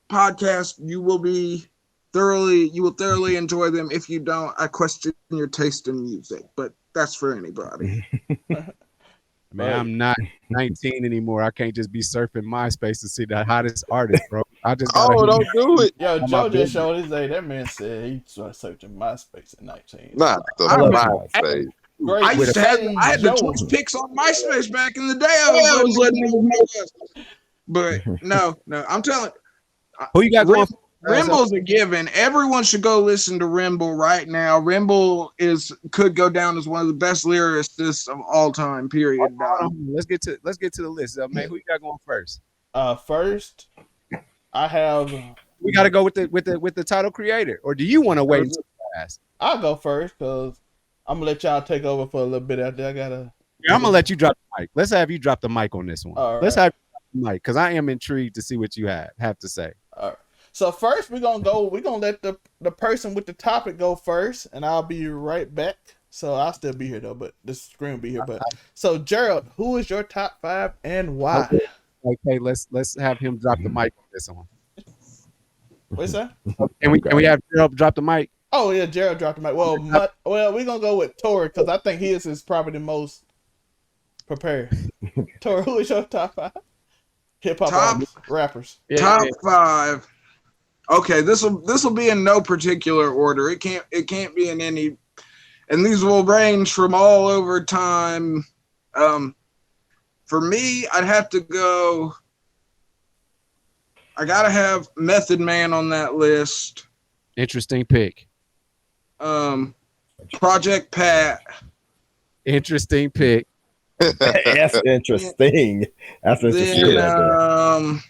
podcast, you will thoroughly enjoy them. If you don't, I question your taste in music, but that's for anybody. Man, I'm not 19 anymore. I can't just be surfing MySpace to see the hottest artist, bro. I just don't do it. Yo, Joe just showed his age. That man said he started searching MySpace at 19. Not the MySpace. I used to have I had the Twitch pics on MySpace back in the day. I was letting niggas know us. But no, I'm telling you. Who you got going? Rimble's a given. Everyone should go listen to Rimble right now. Rimble could go down as one of the best lyricists of all time. Period. Let's get to the list. Man, who you got going first? First, I have. We got to go with the title creator, or do you want to wait until last? I'll go first because I'm gonna let y'all take over for a little bit after. I'm gonna let you drop the mic. Let's have you drop the mic on this one. All right. Let's have you drop the mic because I am intrigued to see what you have to say. All right. So first we're gonna let the person with the topic go first, and I'll be right back. So I'll still be here though, but this screen will be here. But so Gerald, who is your top 5 and why? Okay, let's have him drop the mic on this one. What's that? Can we have Gerald drop the mic? Oh yeah, Gerald dropped the mic. Well, we're gonna go with Tori because I think his is probably the most prepared. Tori, who is your top 5 hip hop rappers? Top 5. Okay, this will be in no particular order. It can't be in any, and these will range from all over time. For me, I'd have to go. I gotta have Method Man on that list. Interesting pick. Project Pat. Interesting pick. That's interesting. That's interesting. Then,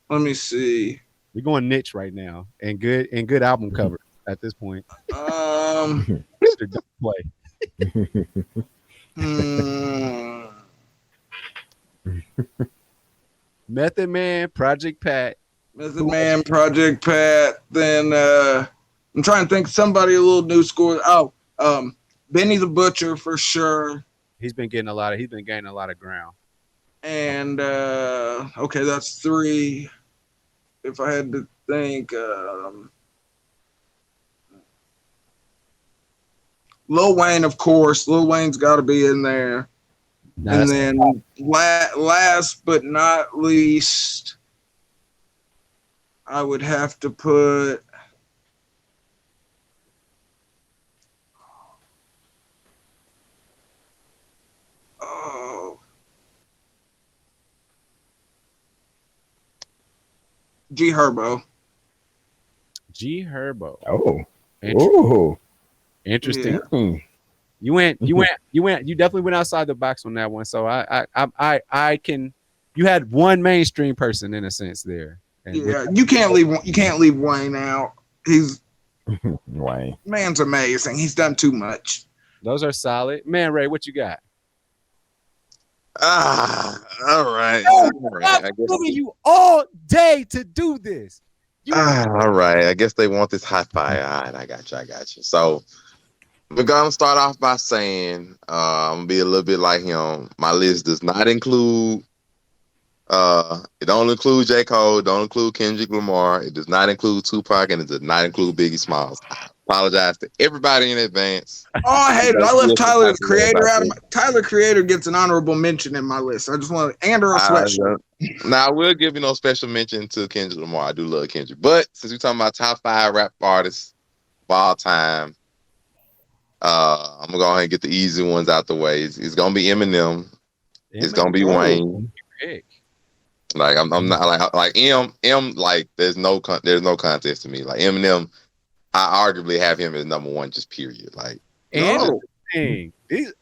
let me see. We're going niche right now, and good album cover at this point. Mr. Don't play. Method Man, Project Pat. Method Man, Project Pat. Then I'm trying to think of somebody a little new school. Oh, Benny the Butcher for sure. He's been gaining a lot of ground. And okay, that's 3. If I had to think, Lil Wayne, of course. Lil Wayne's got to be in there. And then last but not least, I would have to put G Herbo. G Herbo. Oh. Interesting. Yeah. You definitely went outside the box on that one. So I can. You had one mainstream person in a sense there. And yeah, you can't leave Wayne out. He's Wayne. Man's amazing. He's done too much. Those are solid. Man, Ray, what you got? All right. I'm giving you all day to do this. All right. I guess they want this hot fire. All right, I got you. So we're gonna start off by saying I'm gonna be a little bit like him. My list does not include it don't include J. Cole, don't include Kendrick Lamar, it does not include Tupac, and it does not include Biggie Smalls. I apologize to everybody in advance. Oh, I hate it. I left Tyler the Creator out of my Tyler Creator gets an honorable mention in my list. I just want to Andrew Sweatshirt. Now I will give you no special mention to Kendrick Lamar. I do love Kendrick. But since we're talking about top 5 rap artists of all time, I'm gonna go ahead and get the easy ones out the way. It's gonna be Eminem. It's gonna be Wayne. Like I'm not like M like there's no contest to me. Like Eminem, I arguably have him as number 1, just period. Like arguably I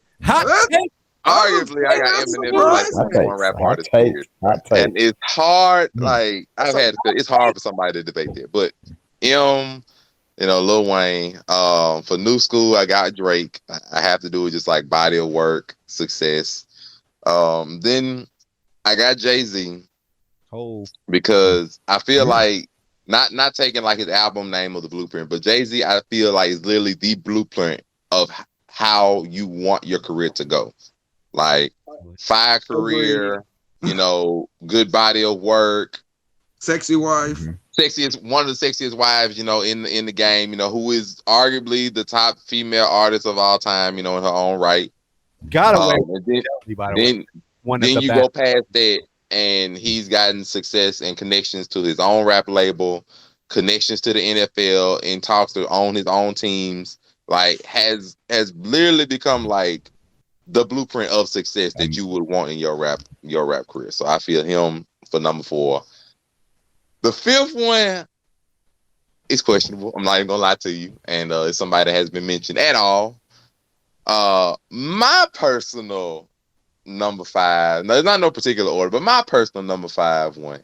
got Eminem as like number 1 rap artist. Period. And it's hard. Like it's hard for somebody to debate that. But Lil Wayne. For new school, I got Drake. I have to do it just like body of work, success. Then I got Jay-Z. Because I feel like not taking like his album name or the blueprint, but Jay-Z I feel like is literally the blueprint of how you want your career to go. Like fire career, good body of work, sexy wife, one of the sexiest wives, in the game, who is arguably the top female artist of all time, in her own right. Then you go past that. And he's gotten success and connections to his own rap label, connections to the NFL, and talks to own his own teams. Like has literally become like the blueprint of success that you would want in your rap career. So I feel him for number 4. The 5th one is questionable. I'm not even gonna lie to you, and it's somebody that has been mentioned at all. My personal number 5. No, there's not no particular order, but my personal number 5 one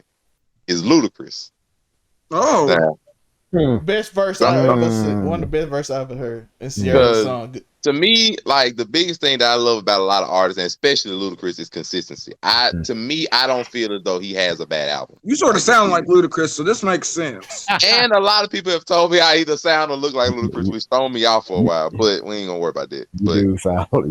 is Ludacris. Oh, best verse I ever seen. One of the best verses I ever heard in Sierra's song. To me, like the biggest thing that I love about a lot of artists, and especially Ludacris, is consistency. To me, I don't feel as though he has a bad album. You sort of sound like Ludacris, so this makes sense. And a lot of people have told me I either sound or look like Ludacris, which thrown me off for a while. But we ain't gonna worry about that. You do sound like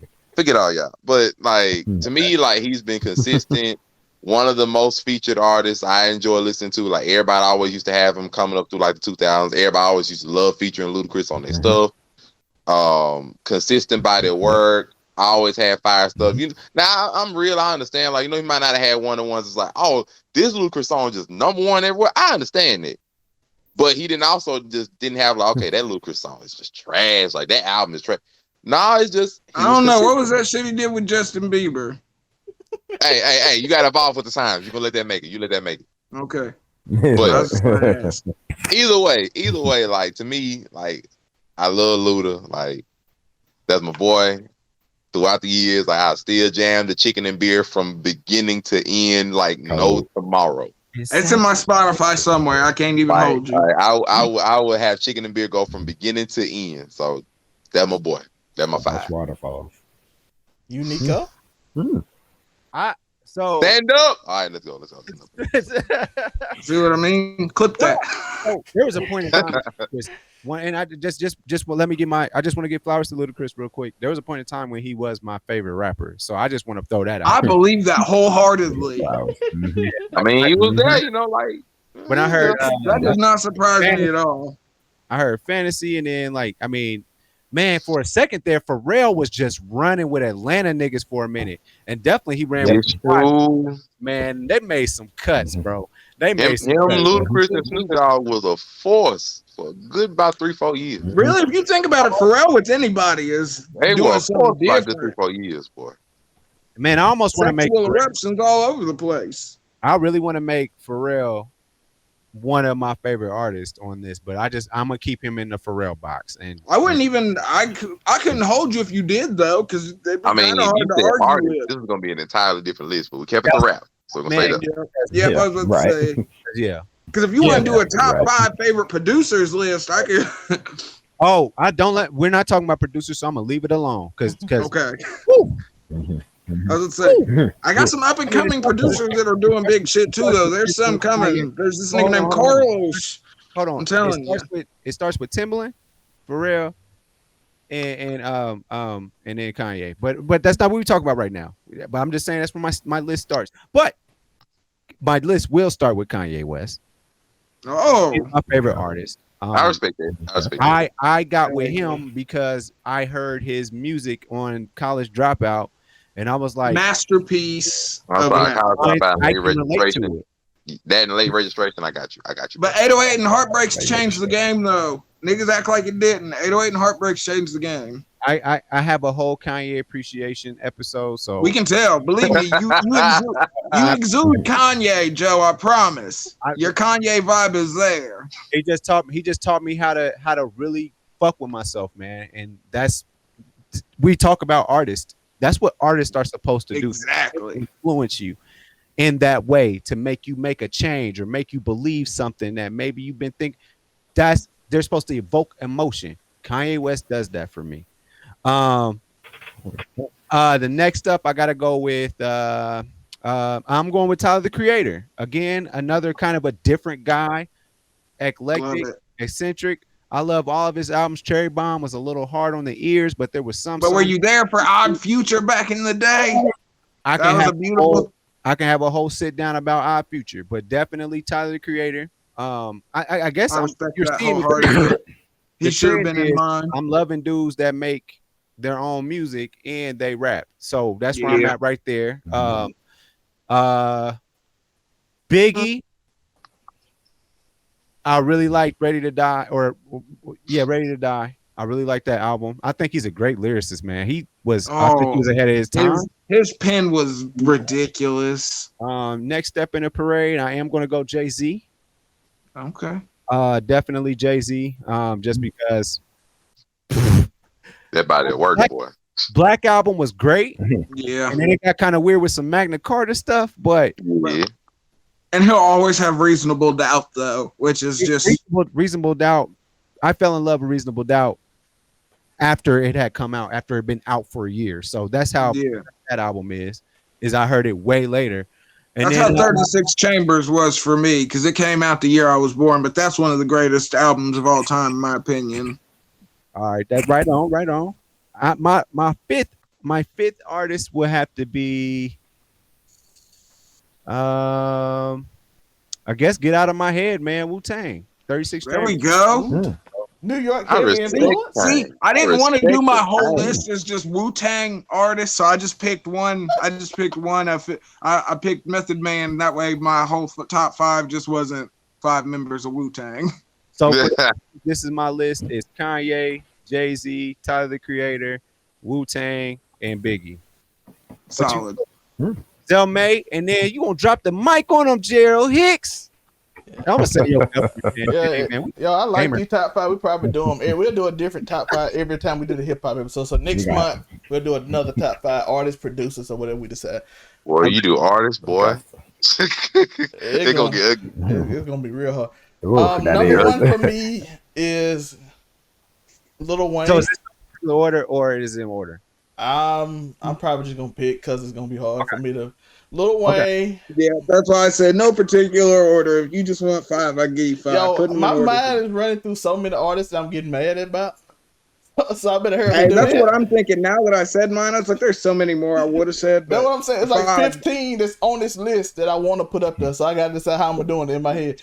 it. Forget all y'all. But like to me, like he's been consistent. One of the most featured artists I enjoy listening to. Like everybody always used to have him coming up through like the 2000s. Everybody always used to love featuring Ludacris on their stuff. Consistent by their work. I always had fire stuff. Now I'm real. I understand. Like he might not have had one of the ones that's like, oh, this Ludacris song is just number 1 everywhere. I understand it. But he didn't have like, okay, that Ludacris song is just trash. Like that album is trash. No, it's just I don't know. What was that shit he did with Justin Bieber? Hey, you gotta evolve with the times. You gonna let that make it. You let that make it. Okay. But either way, like to me, like I love Luda. Like that's my boy. Throughout the years, like I still jam the Chicken and Beer from beginning to end, like no tomorrow. It's in my Spotify somewhere. I can't even hold you. I would have Chicken and Beer go from beginning to end. So that's my boy. That's my 5. Waterfalls. Unico? Stand up. All right, let's go. See what I mean? Clip that. There was a point in time, and I let me get I just want to give flowers to Ludacris real quick. There was a point in time when he was my favorite rapper, so I just want to throw that out. I believe that wholeheartedly. I mean, he was there, like. When I heard that does not surprise me at all. I heard Fantasy, and then man, for a second there, Pharrell was just running with Atlanta niggas for a minute, and definitely he ran with. Man, they made some cuts, bro. They made some cuts. Ludacris and Snoop Dogg was a force for a good about 3-4 years. Really, if you think about it, Pharrell with anybody is doing something different. 3-4 years, boy. Man, I almost want to make eruptions all over the place. I really want to make Pharrell one of my favorite artists on this, but I'm gonna keep him in the Pharrell box. And I wouldn't even. I couldn't hold you if you did though, because they'd be I mean, kind of hard you to said argue artist. with. This is gonna be an entirely different list, but we kept it for rap. So we're gonna say Man, that. Yeah, I was about to say. yeah. Because if you want to do a top right. 5 favorite producers list, I could. Oh, we're not talking about producers, so I'm gonna leave it alone. Cause Okay. Mhm. I was gonna say, I got some up and coming producers that are doing big shit too, though. There's some coming. There's this nigga named Carlos. hold on. I'm telling you. It starts with Timbaland, Pharrell, and then Kanye. But that's not what we talk about right now. But I'm just saying that's where my list starts. But my list will start with Kanye West. Oh, He's my favorite artist. I respect that. I got with him because I heard his music on College Dropout, and I was like, masterpiece. I'm of sorry, an I can relate to it. That and late registration, I got you. But 808 and Heartbreaks changed the game, though. Niggas act like it didn't. 808 and Heartbreaks changed the game. I have a whole Kanye appreciation episode, so We can tell. Believe me, you exude Kanye, Joe. I promise. Your Kanye vibe is there. he just taught me how to really fuck with myself, man. And we talk about artists. That's what artists are supposed to do. Exactly. Influence you in that way to make you make a change or make you believe something that maybe you've been thinking. They're supposed to evoke emotion. Kanye West does that for me. The next up, I gotta go with I'm going with Tyler the Creator. Again, another kind of a different guy, eclectic, eccentric. I love all of his albums. Cherry Bomb was a little hard on the ears, but there was some. But were you there for Odd Future back in the day? I can have a whole sit down about Odd Future, but definitely Tyler the Creator. I guess you're seeing he should have been in mine. I'm loving dudes that make their own music and they rap, so that's where I'm at right there. Biggie, I really like Ready to Die, Ready to Die. I really like that album. I think he's a great lyricist, man. I think he was ahead of his time. His pen was ridiculous. Next step in the parade, I am going to go Jay-Z. Okay. Definitely Jay-Z. Just because that body of work, boy. Black Album was great. Yeah. And then it got kind of weird with some Magna Carta stuff, but yeah. And he'll always have Reasonable Doubt, though, which is just Reasonable Doubt. I fell in love with Reasonable Doubt after it had come out, after it had been out for a year. So that's how that album is I heard it way later. And that's how 36 Chambers was for me, because it came out the year I was born, but that's one of the greatest albums of all time, in my opinion. All right, that's right on. My fifth artist will have to be I guess Get Out of My Head, man. Wu-Tang. 36 There we go. New York heavy influence. See, I didn't want to do my whole list as just Wu-Tang artists, so I just picked one. I picked Method Man. That way, my whole top 5 just wasn't 5 members of Wu-Tang. So this is my list. It's Kanye, Jay-Z, Tyler the Creator, Wu-Tang, and Biggie. Solid. Zelmay, and then you gonna drop the mic on them, Gerald Hicks. I'm gonna say yo, I like these top 5. We probably do them. We'll do a different top 5 every time we do the hip hop episode. So next month we'll do another top 5 artists, producers, or whatever we decide. Boy, you do artists, boy. It's gonna get ugly. It's gonna be real hard. Number 1 for me is Lil Wayne. So is this in order or is it in order? I'm probably just gonna pick because it's gonna be hard for me to. Lil Wayne. Yeah, that's why I said no particular order. If you just want 5, I give you 5. Yo, my mind is running through so many artists that I'm getting mad about. So I better hurry up. That's what I'm thinking. Now that I said mine, I was like, there's so many more I would have said. That's what I'm saying. It's like 15 that's on this list that I want to put up there. So I got to decide how I'm doing it in my head.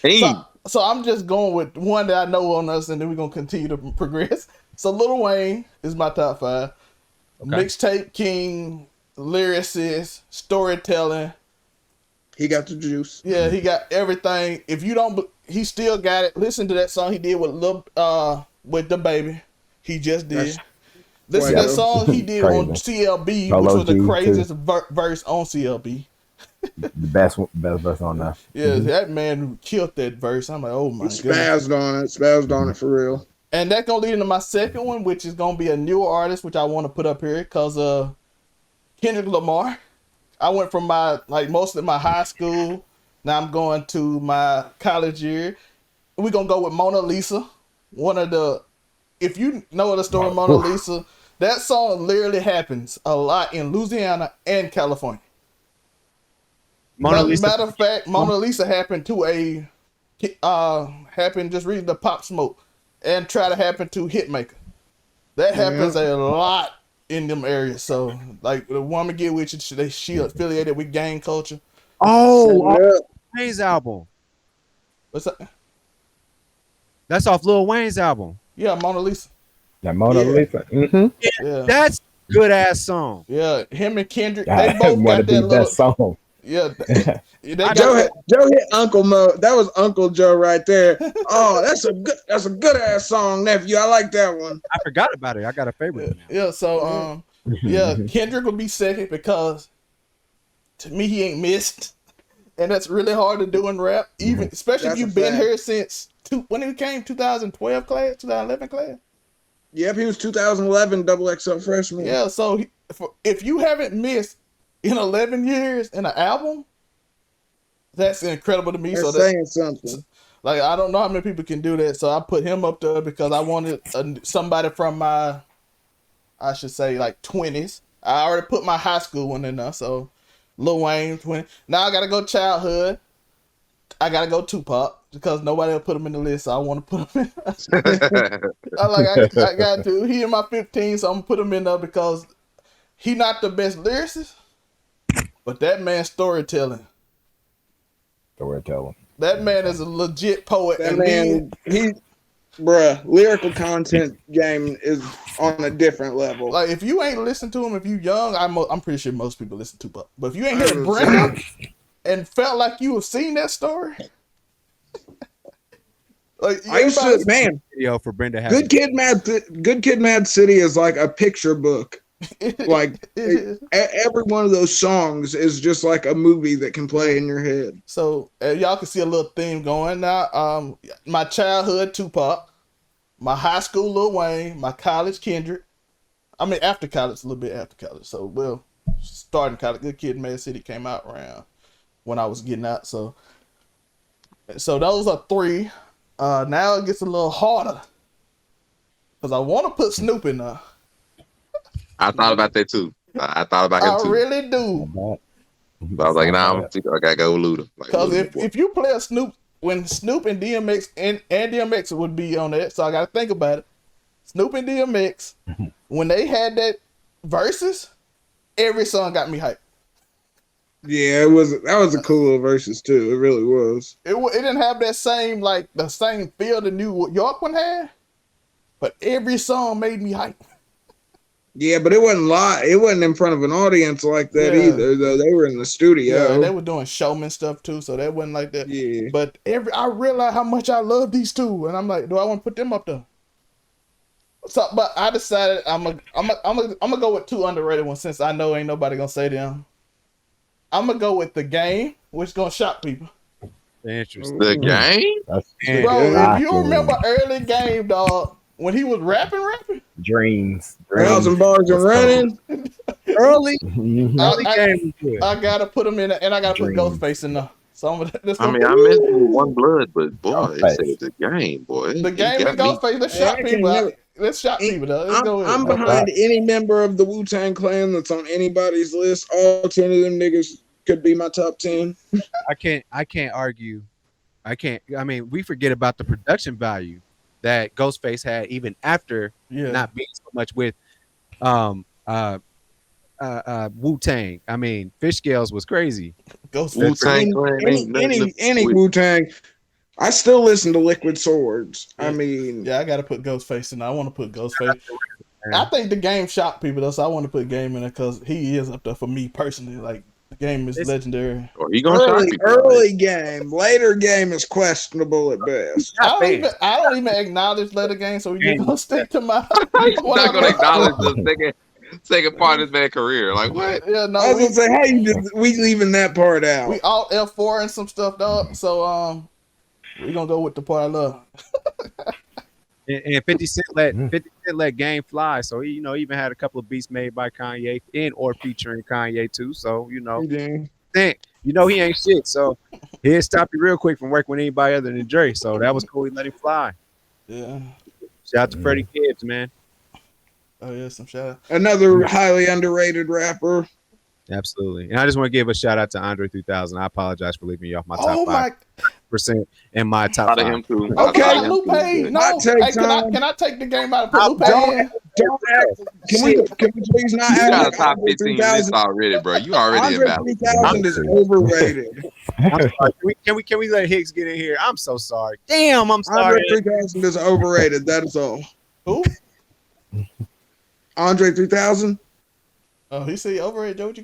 So I'm just going with one that I know on us, and then we're going to continue to progress. So Lil Wayne is my top 5. Okay. Mixtape king, lyricist, storytelling. He got the juice. Yeah, he got everything. If you don't, he still got it. Listen to that song he did with the baby. He just did. Listen to that song he did on CLB, which was the craziest verse on CLB. The best verse on there. Yeah, that man killed that verse. I'm like, oh my god. Spazzed on it for real. And that's gonna lead into my second one, which is gonna be a newer artist, which I want to put up here because Kendrick Lamar. I went from most of my high school. Now I'm going to my college year. We're gonna go with Mona Lisa. If you know the story of Mona Lisa, that song literally happens a lot in Louisiana and California. Matter of fact, Mona Lisa happened to just reading the Pop Smoke and try to happen to Hitmaker. That happens a lot in them areas. So like the woman get with you, she affiliated with gang culture. Oh, Wayne's album. What's that? That's off Lil Wayne's album. Yeah, Mona Lisa. Yeah, Mona Lisa. Mm-hmm. Yeah, that's a good ass song. Yeah, him and Kendrick, they both got that little song. Yeah, Joe hit Uncle Mo. That was Uncle Joe right there. Oh, that's a good ass song, nephew. I like that one. I forgot about it. I got a favorite now. Yeah, so Kendrick will be second because to me he ain't missed, and that's really hard to do in rap. Even especially if you've been here since when he came 2012 class, 2011 class. Yep, he was 2011 XXL freshman. Yeah, so if you haven't missed in 11 years in an album, that's incredible to me. That's saying something. Like, I don't know how many people can do that. So I put him up there because I wanted somebody from my, I should say, like 20s. I already put my high school one in there. So Lil Wayne, 20. Now I got to go childhood. I got to go Tupac because nobody will put him in the list. So I want to put him in. I got to. He in my 15, so I'm going to put him in there because he not the best lyricist. But that man's storytelling. That man is a legit poet. That man, lyrical content game is on a different level. Like, if you ain't listened to him, if you young, I'm pretty sure most people listen to Tupac. But if you ain't heard Brenda and felt like you have seen that story, like I used to, man, video for Brenda. Good Kid, Mad City is like a picture book. Like every one of those songs is just like a movie that can play in your head. So y'all can see a little theme going now. My childhood Tupac, my high school Lil Wayne, my college Kendrick. I mean after college, a little bit after college. So starting college, Good Kid, Mad City came out around when I was getting out. So those are three. Now it gets a little harder because I want to put Snoop in there. I thought about that too. I thought about him too. I really do. But I was like, I gotta go with Luda. Because if you play a Snoop, when Snoop and DMX and DMX would be on that, so I gotta think about it. Snoop and DMX, when they had that verses, every song got me hyped. Yeah, that was a cool verses too. It really was. It didn't have that same the same feel the New York one had, but every song made me hyped. Yeah, but it wasn't live. It wasn't in front of an audience like that either. Though they were in the studio. Yeah, they were doing showman stuff too, so that wasn't like that. Yeah. But I realized how much I love these two, and I'm like, do I want to put them up there? So, but I decided I'm gonna go with two underrated ones since I know ain't nobody gonna say them. I'm gonna go with The Game, which is gonna shock people. Interesting. The Game, bro. If you remember early Game, dog. When he was rapping. Dreams. 1,000 bars and running. Early I gotta put him in, and I gotta put Ghostface in there. So I missed One Blood, but boy, it said The Game, boy. The Game and Ghostface. Let's shock people. Let's shock people. Though. I'm behind any member of the Wu-Tang Clan that's on anybody's list. All 10 of them niggas could be my top 10. I can't argue. I mean, we forget about the production value that Ghostface had even after not being so much with Wu-Tang. I mean, Fish Scales was crazy. Wu-Tang, any Wu-Tang. I still listen to Liquid Swords. I mean, I got to put Ghostface in. I want to put Ghostface. I think The Game shocked people though, so I want to put Game in there because he is up there for me personally. Like The Game is legendary. Early Game, later Game is questionable at best. I don't even acknowledge later Game, so we're gonna stick to my. I'm not gonna acknowledge this nigga. second part of his man's career. Like what? Yeah, no, I was gonna say, how you just we leaving that part out? we all F4 and some stuff, dog. So we gonna go with the part I love. And 50 Cent let game fly. So he, even had a couple of beats made by Kanye and or featuring Kanye too. So he ain't shit. So he'll stop you real quick from working with anybody other than Dre. So that was cool. He let him fly. Yeah. Shout out to Freddie Gibbs, man. Oh yeah, some shout out. Another highly underrated rapper. Absolutely. And I just want to give a shout out to Andre 3000. I apologize for leaving you off my top 5% in my top 5. Him too. Okay, Lupe. No, hey, can I take the game out and put Lupe in? Don't act. Can we please not You act got like a top Andre 15 3000? list already, bro. You already Andre in 3000 is overrated. I'm sorry. Can we let Hicks get in here? I'm so sorry. Damn, I'm sorry. Andre 3000 is overrated. That is all. Who? Andre 3000. Oh, he said overrated. Joe, what you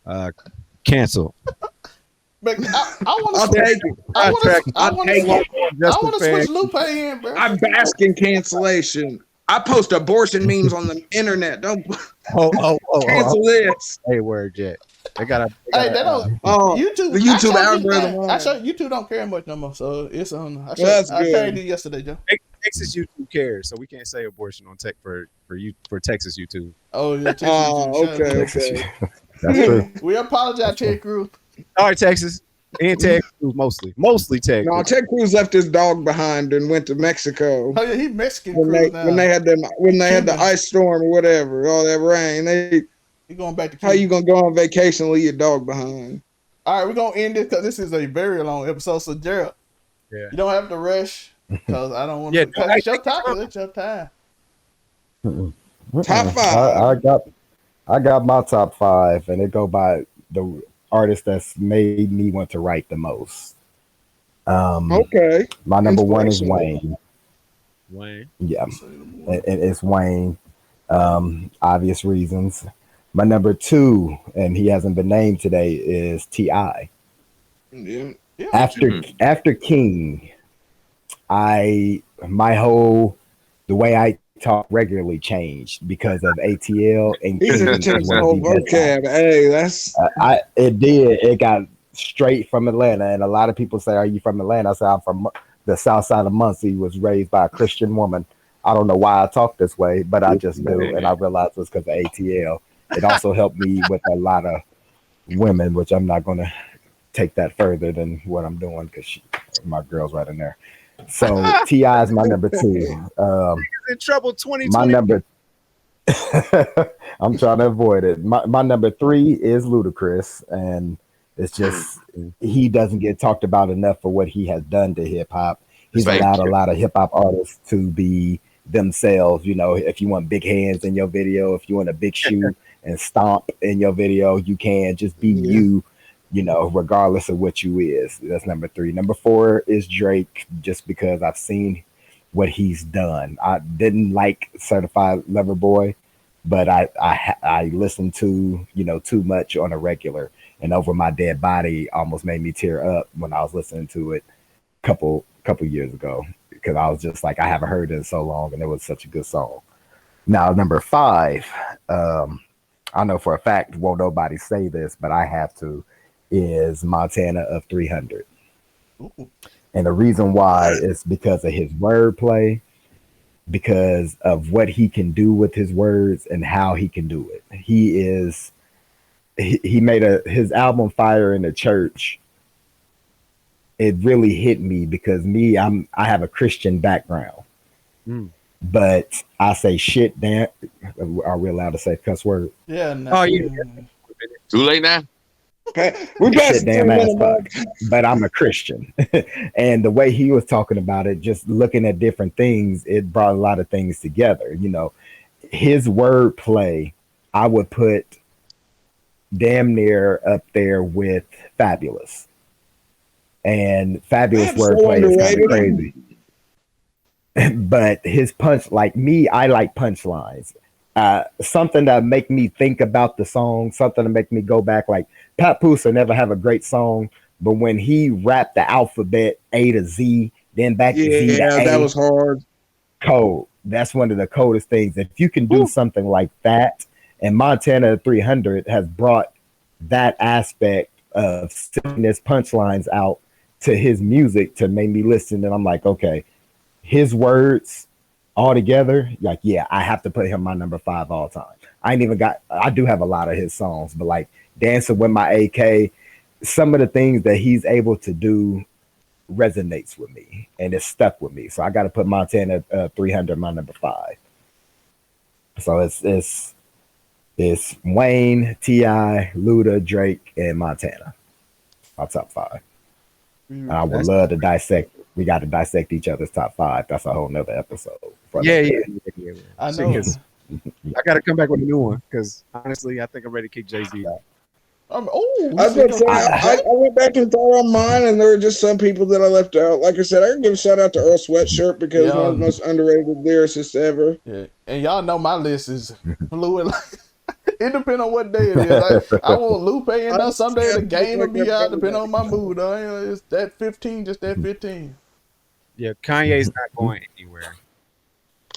got? Cancel. But I want I'll to. take it. I want to switch Lupe. Lupe in, bro. I bask in cancellation. I post abortion memes on the internet. Don't cancel this. Hey, word, Jet. They got Hey, that don't. YouTube. The YouTube algorithm. I show YouTube don't care much no more, so it's on. I That's good. carried you yesterday, Joe. Texas YouTube cares, so we can't say abortion on tech for Texas YouTube. Oh yeah, Texas YouTube. Okay. That's true. We apologize, Ted Cruz. All right, Texas and Ted Cruz mostly Ted. No, Ted Cruz left his dog behind and went to Mexico. Oh yeah, he Mexican when Cruz they had the ice storm or whatever, all that rain. He going back to Cuba. How you gonna go on vacation and leave your dog behind? All right, we're gonna end this because this is a very long episode. So Gerald, you don't have to rush because I don't want to. It's your topic. It's your time. Top 5. I got my top 5, and it go by the artist that's made me want to write the most. Okay. My number 1 is Wayne. Wayne. Yeah, it's Wayne. Obvious reasons. My number 2, and he hasn't been named today, is T.I. Yeah. After King, the way I talk regularly changed because of ATL and He's King. gonna change the whole vocab. Hey, that's it did. It got straight from Atlanta, and a lot of people say, "Are you from Atlanta?" I said, "I'm from the south side of Muncie. Was raised by a Christian woman. I don't know why I talk this way, but I just do, and I realized it was because of ATL. It also helped me with a lot of women, which I'm not going to take that further than what I'm doing because my girl's right in there. So T.I. is my number 2. In trouble 2020. My number. I'm trying to avoid it. My number 3 is Ludacris, and it's just he doesn't get talked about enough for what he has done to hip hop. He's allowed a lot of hip hop artists to be themselves. If you want big hands in your video, if you want a big shoe and stomp in your video, you can just be you. Regardless of what you is. That's number 3. Number 4 is Drake, just because I've seen what he's done. I didn't like Certified Lover Boy, but I listened to too much on a regular, and Over My Dead Body almost made me tear up when I was listening to it a couple years ago, because I was just like, I haven't heard it in so long, and it was such a good song. Now number 5, I know for a fact won't nobody say this, but I have to, is Montana of 300. Ooh. And the reason why is because of his wordplay, because of what he can do with his words and how he can do it. He made his album Fire in the Church. It really hit me because I have a Christian background. But I say shit, damn. Are we allowed to say cuss word? Yeah. No. Oh, yeah. Too late now. Okay. We passed damn ass fuck. But I'm a Christian. And the way he was talking about it, just looking at different things, it brought a lot of things together. His wordplay, I would put damn near up there with Fabulous. And Fabulous wordplay is kind of crazy. But his punch, like me, I like punchlines. Something that make me think about the song, something to make me go back. Like Pat Pusa never have a great song, but when he rapped the alphabet A to Z, then back to Z to A, that was hard. cold. that's one of the coldest things. If you can do something like that, and Montana 300 has brought that aspect of silliness punchlines out to his music to make me listen, and I'm like, okay, his words all together, like, yeah, I have to put him my number 5 all time. I do have a lot of his songs, but like Dancing with My AK, some of the things that he's able to do resonates with me and it's stuck with me. So I got to put Montana 300 my number 5. So it's Wayne, T.I., Luda, Drake, and Montana. My top 5. And I would love to dissect. We got to dissect each other's top 5. That's a whole nother episode. Yeah. I know. I got to come back with a new one because honestly, I think I'm ready to kick Jay-Z out. I was going to say, I went back and thought on mine, and there were just some people that I left out. Like I said, I can give a shout out to Earl Sweatshirt because he's one of the most underrated lyricists ever. Yeah, and y'all know my list is fluid. It depends on what day it is. Like, I want Lupe in there. Someday the game will be out, depending on my mood. It's that 15, just that 15. Yeah, Kanye's not going anywhere.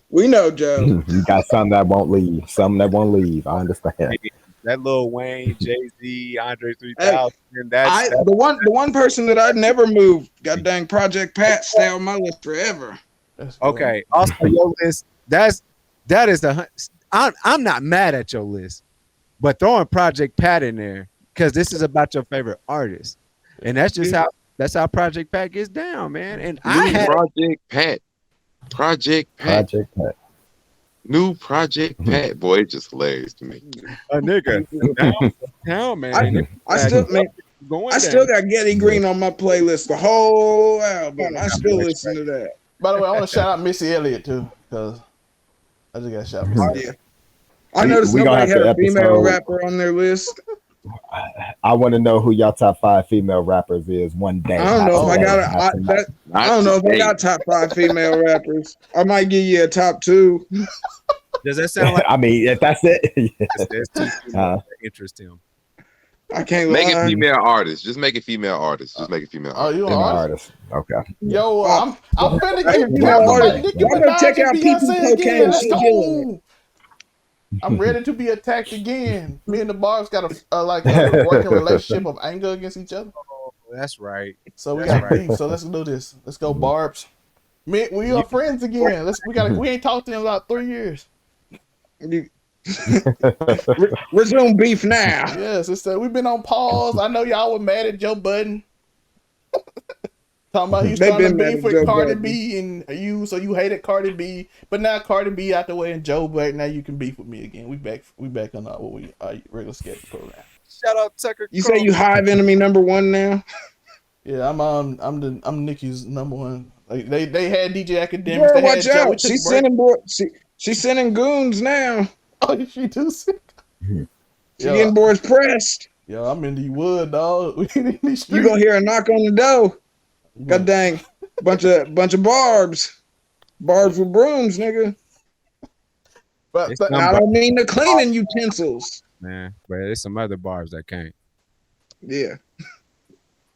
We know, Joe. You got some that won't leave. Some that won't leave. I understand. That Lil Wayne, Jay-Z, Andre 3000. The one person that I'd never move, god dang Project Pat, stay on my list forever. Okay. Also, your list, that is the. I'm not mad at your list, but throwing Project Pat in there because this is about your favorite artist, and that's just how Project Pat gets down, man. And Project Pat. New Project Pat, boy, it's just hilarious to me. A nigga, down, man. I still got Getty Green on my playlist, the whole album. I still listen to that. By the way, I want to shout out Missy Elliott too, because I just got shout out Missy Elliott. I noticed nobody had a female rapper on their list. I want to know who y'all top 5 female rappers is one day. I don't know if I got top 5 female rappers. I might give you a top 2. Does that sound like? I mean, if that's it, there's 2 that interest him. I can't make it female artists. Just make it female artists. Just make it female. Oh, you an artist? Okay. Yo, I'm finna get Nicki Minaj and Beyonce again. Let's go. I'm ready to be attacked again. Me and the Barbs got a working relationship of anger against each other. Oh, that's right. So we got beef. So let's do this. Let's go, Barbs. We are friends again. We ain't talked in about 3 years. Resume beef now. Yes, we've been on pause. I know y'all were mad at Joe Budden. Talking about he's starting to beef with Cardi B and you, so you hated Cardi B, but now Cardi B out the way and Joe back. Now you can beef with me again. We back on our regular schedule program. Shout out Tucker. You say you Hive Enemy number 1 now? Yeah, I'm Nicki's number 1. Like they had DJ Academics. Girl, watch out! She's sending goons now. Oh, she too sick. She getting boys pressed. Yo, I'm in the wood, dog. We in these streets. You gonna hear a knock on the door? God dang, bunch of barbs with brooms, nigga. But I don't mean the cleaning utensils. Man, but there's some other barbs that can't. Yeah,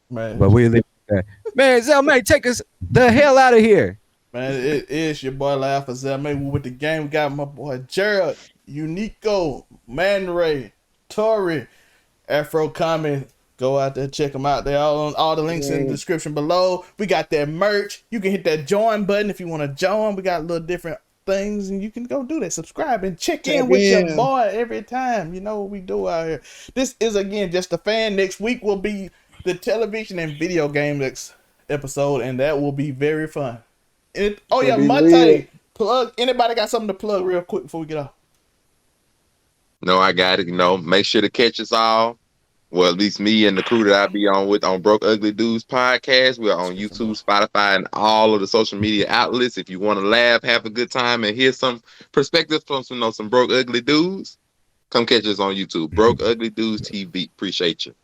man. But we leave that. Man, Zell May, take us the hell out of here. Man, it is your boy Laugh Zell May. We with the game. We got my boy Gerald, Unico, Man Ray, Tori, Afro Comment. Go out there, check them out. They're all the links in the description below. We got that merch. You can hit that join button if you want to join. We got little different things, and you can go do that. Subscribe and check in with your boy every time. You know what we do out here. This is, again, Just a Fan. Next week will be the television and video game next episode, and that will be very fun. Monte, plug. Anybody got something to plug real quick before we get off? No, I got it. Make sure to catch us all. Well, at least me and the crew that I be on with on Broke Ugly Dudes podcast. We're on YouTube, Spotify, and all of the social media outlets. If you want to laugh, have a good time, and hear some perspectives from some Broke Ugly Dudes, come catch us on YouTube. Broke Ugly Dudes TV. Appreciate you.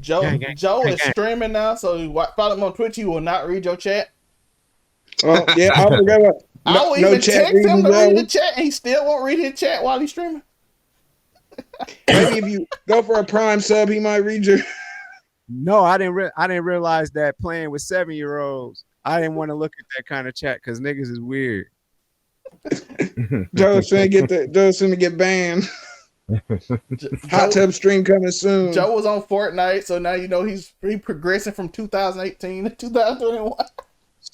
Joe is streaming now, so follow him on Twitch. He will not read your chat. Oh, yeah, I forgot about I will even text him to read the chat, and he still won't read his chat while he's streaming. Maybe if you go for a Prime sub, he might read your. No, I didn't realize that playing with 7-year-olds. I didn't want to look at that kind of chat because niggas is weird. Joe's finna get banned. Hot tub stream coming soon. Joe was on Fortnite, so now you know he's progressing from 2018 to 2021.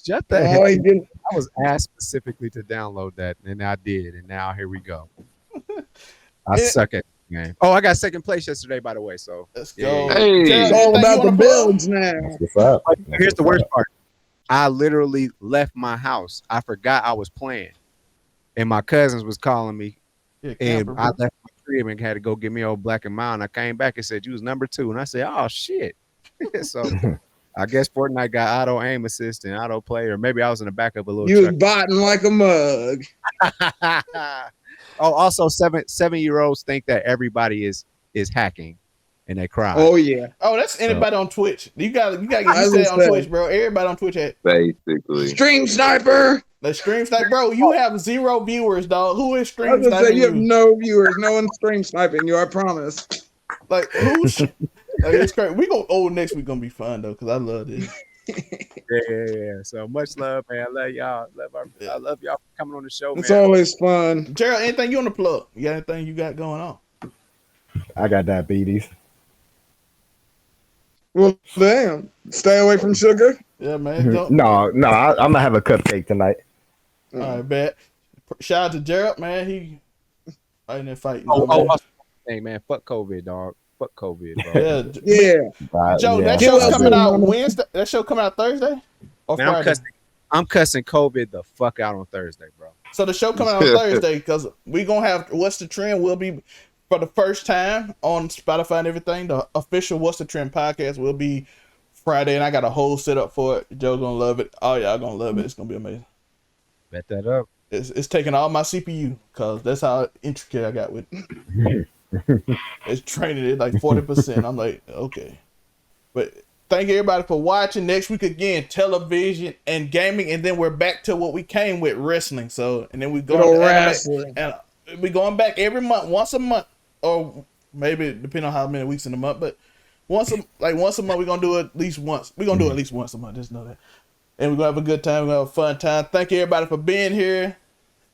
Shut the hell. I was asked specifically to download that, and I did, and now here we go. I suck at the game. Oh, I got second place yesterday, by the way. So let's go. Hey, it's all about the builds now. What's up? Here's the worst part. I literally left my house. I forgot I was playing, and my cousins was calling me, and I left my crib and had to go get me old Black and Mild. And I came back and said you was number 2, and I said, "Oh shit!" So I guess Fortnite got auto aim assist and auto play, or maybe I was in the back of a little. You was botting like a mug. Oh, also 7-year-olds think that everybody is hacking, and they cry. Oh yeah. Oh, that's anybody on Twitch. You got get used to that on Twitch, bro. Everybody on Twitch basically Stream Sniper. The Stream Sniper, bro. You have 0 viewers, dog. Who is Stream Sniper? You have no viewers. No one's stream sniping you. I promise. Like who's? Like, it's crazy. We go next week gonna be fun though, because I love this. Yeah. So much love, man. I love y'all. I love y'all for coming on the show, man. It's always fun. Gerald, anything you want to plug? You got anything you got going on? I got diabetes. Well, damn. Stay away from sugar. Yeah, man. No. I'm gonna have a cupcake tonight. All right, bet. Shout out to Gerald, man. He in that fight. Hey, man. Fuck COVID, dog. Fuck COVID, bro. Yeah. Joe, that show's coming out Wednesday. That show coming out Thursday or man, Friday? I'm cussing COVID the fuck out on Thursday, bro. So the show coming out on Thursday because we gonna have What's the Trend will be for the first time on Spotify and everything. The official What's the Trend podcast will be Friday, and I got a whole setup for it. Joe's gonna love it. Oh y'all gonna love it. It's gonna be amazing. Bet that up. It's taking all my CPU because that's how intricate I got with it. It's training it like 40%. I'm like, okay. But thank everybody for watching. Next week again, television and gaming, and then we're back to what we came with, wrestling. So, and then we go wrestling, and we going back every month, once a month, or maybe depending on how many weeks in the month. But once a month, we're gonna do it at least once. We're gonna do it at least once a month. Just know that. And we're gonna have a good time. We're gonna have a fun time. Thank you everybody for being here.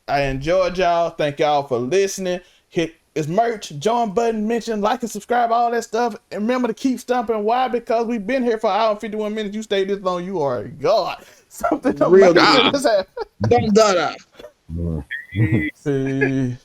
I enjoyed y'all. Thank y'all for listening. Hit his merch, join button, mention, like, and subscribe, all that stuff. And remember to keep stumping. Why? Because we've been here for an hour and 51 minutes. You stayed this long, you are a god. Something real God. Don't die. See.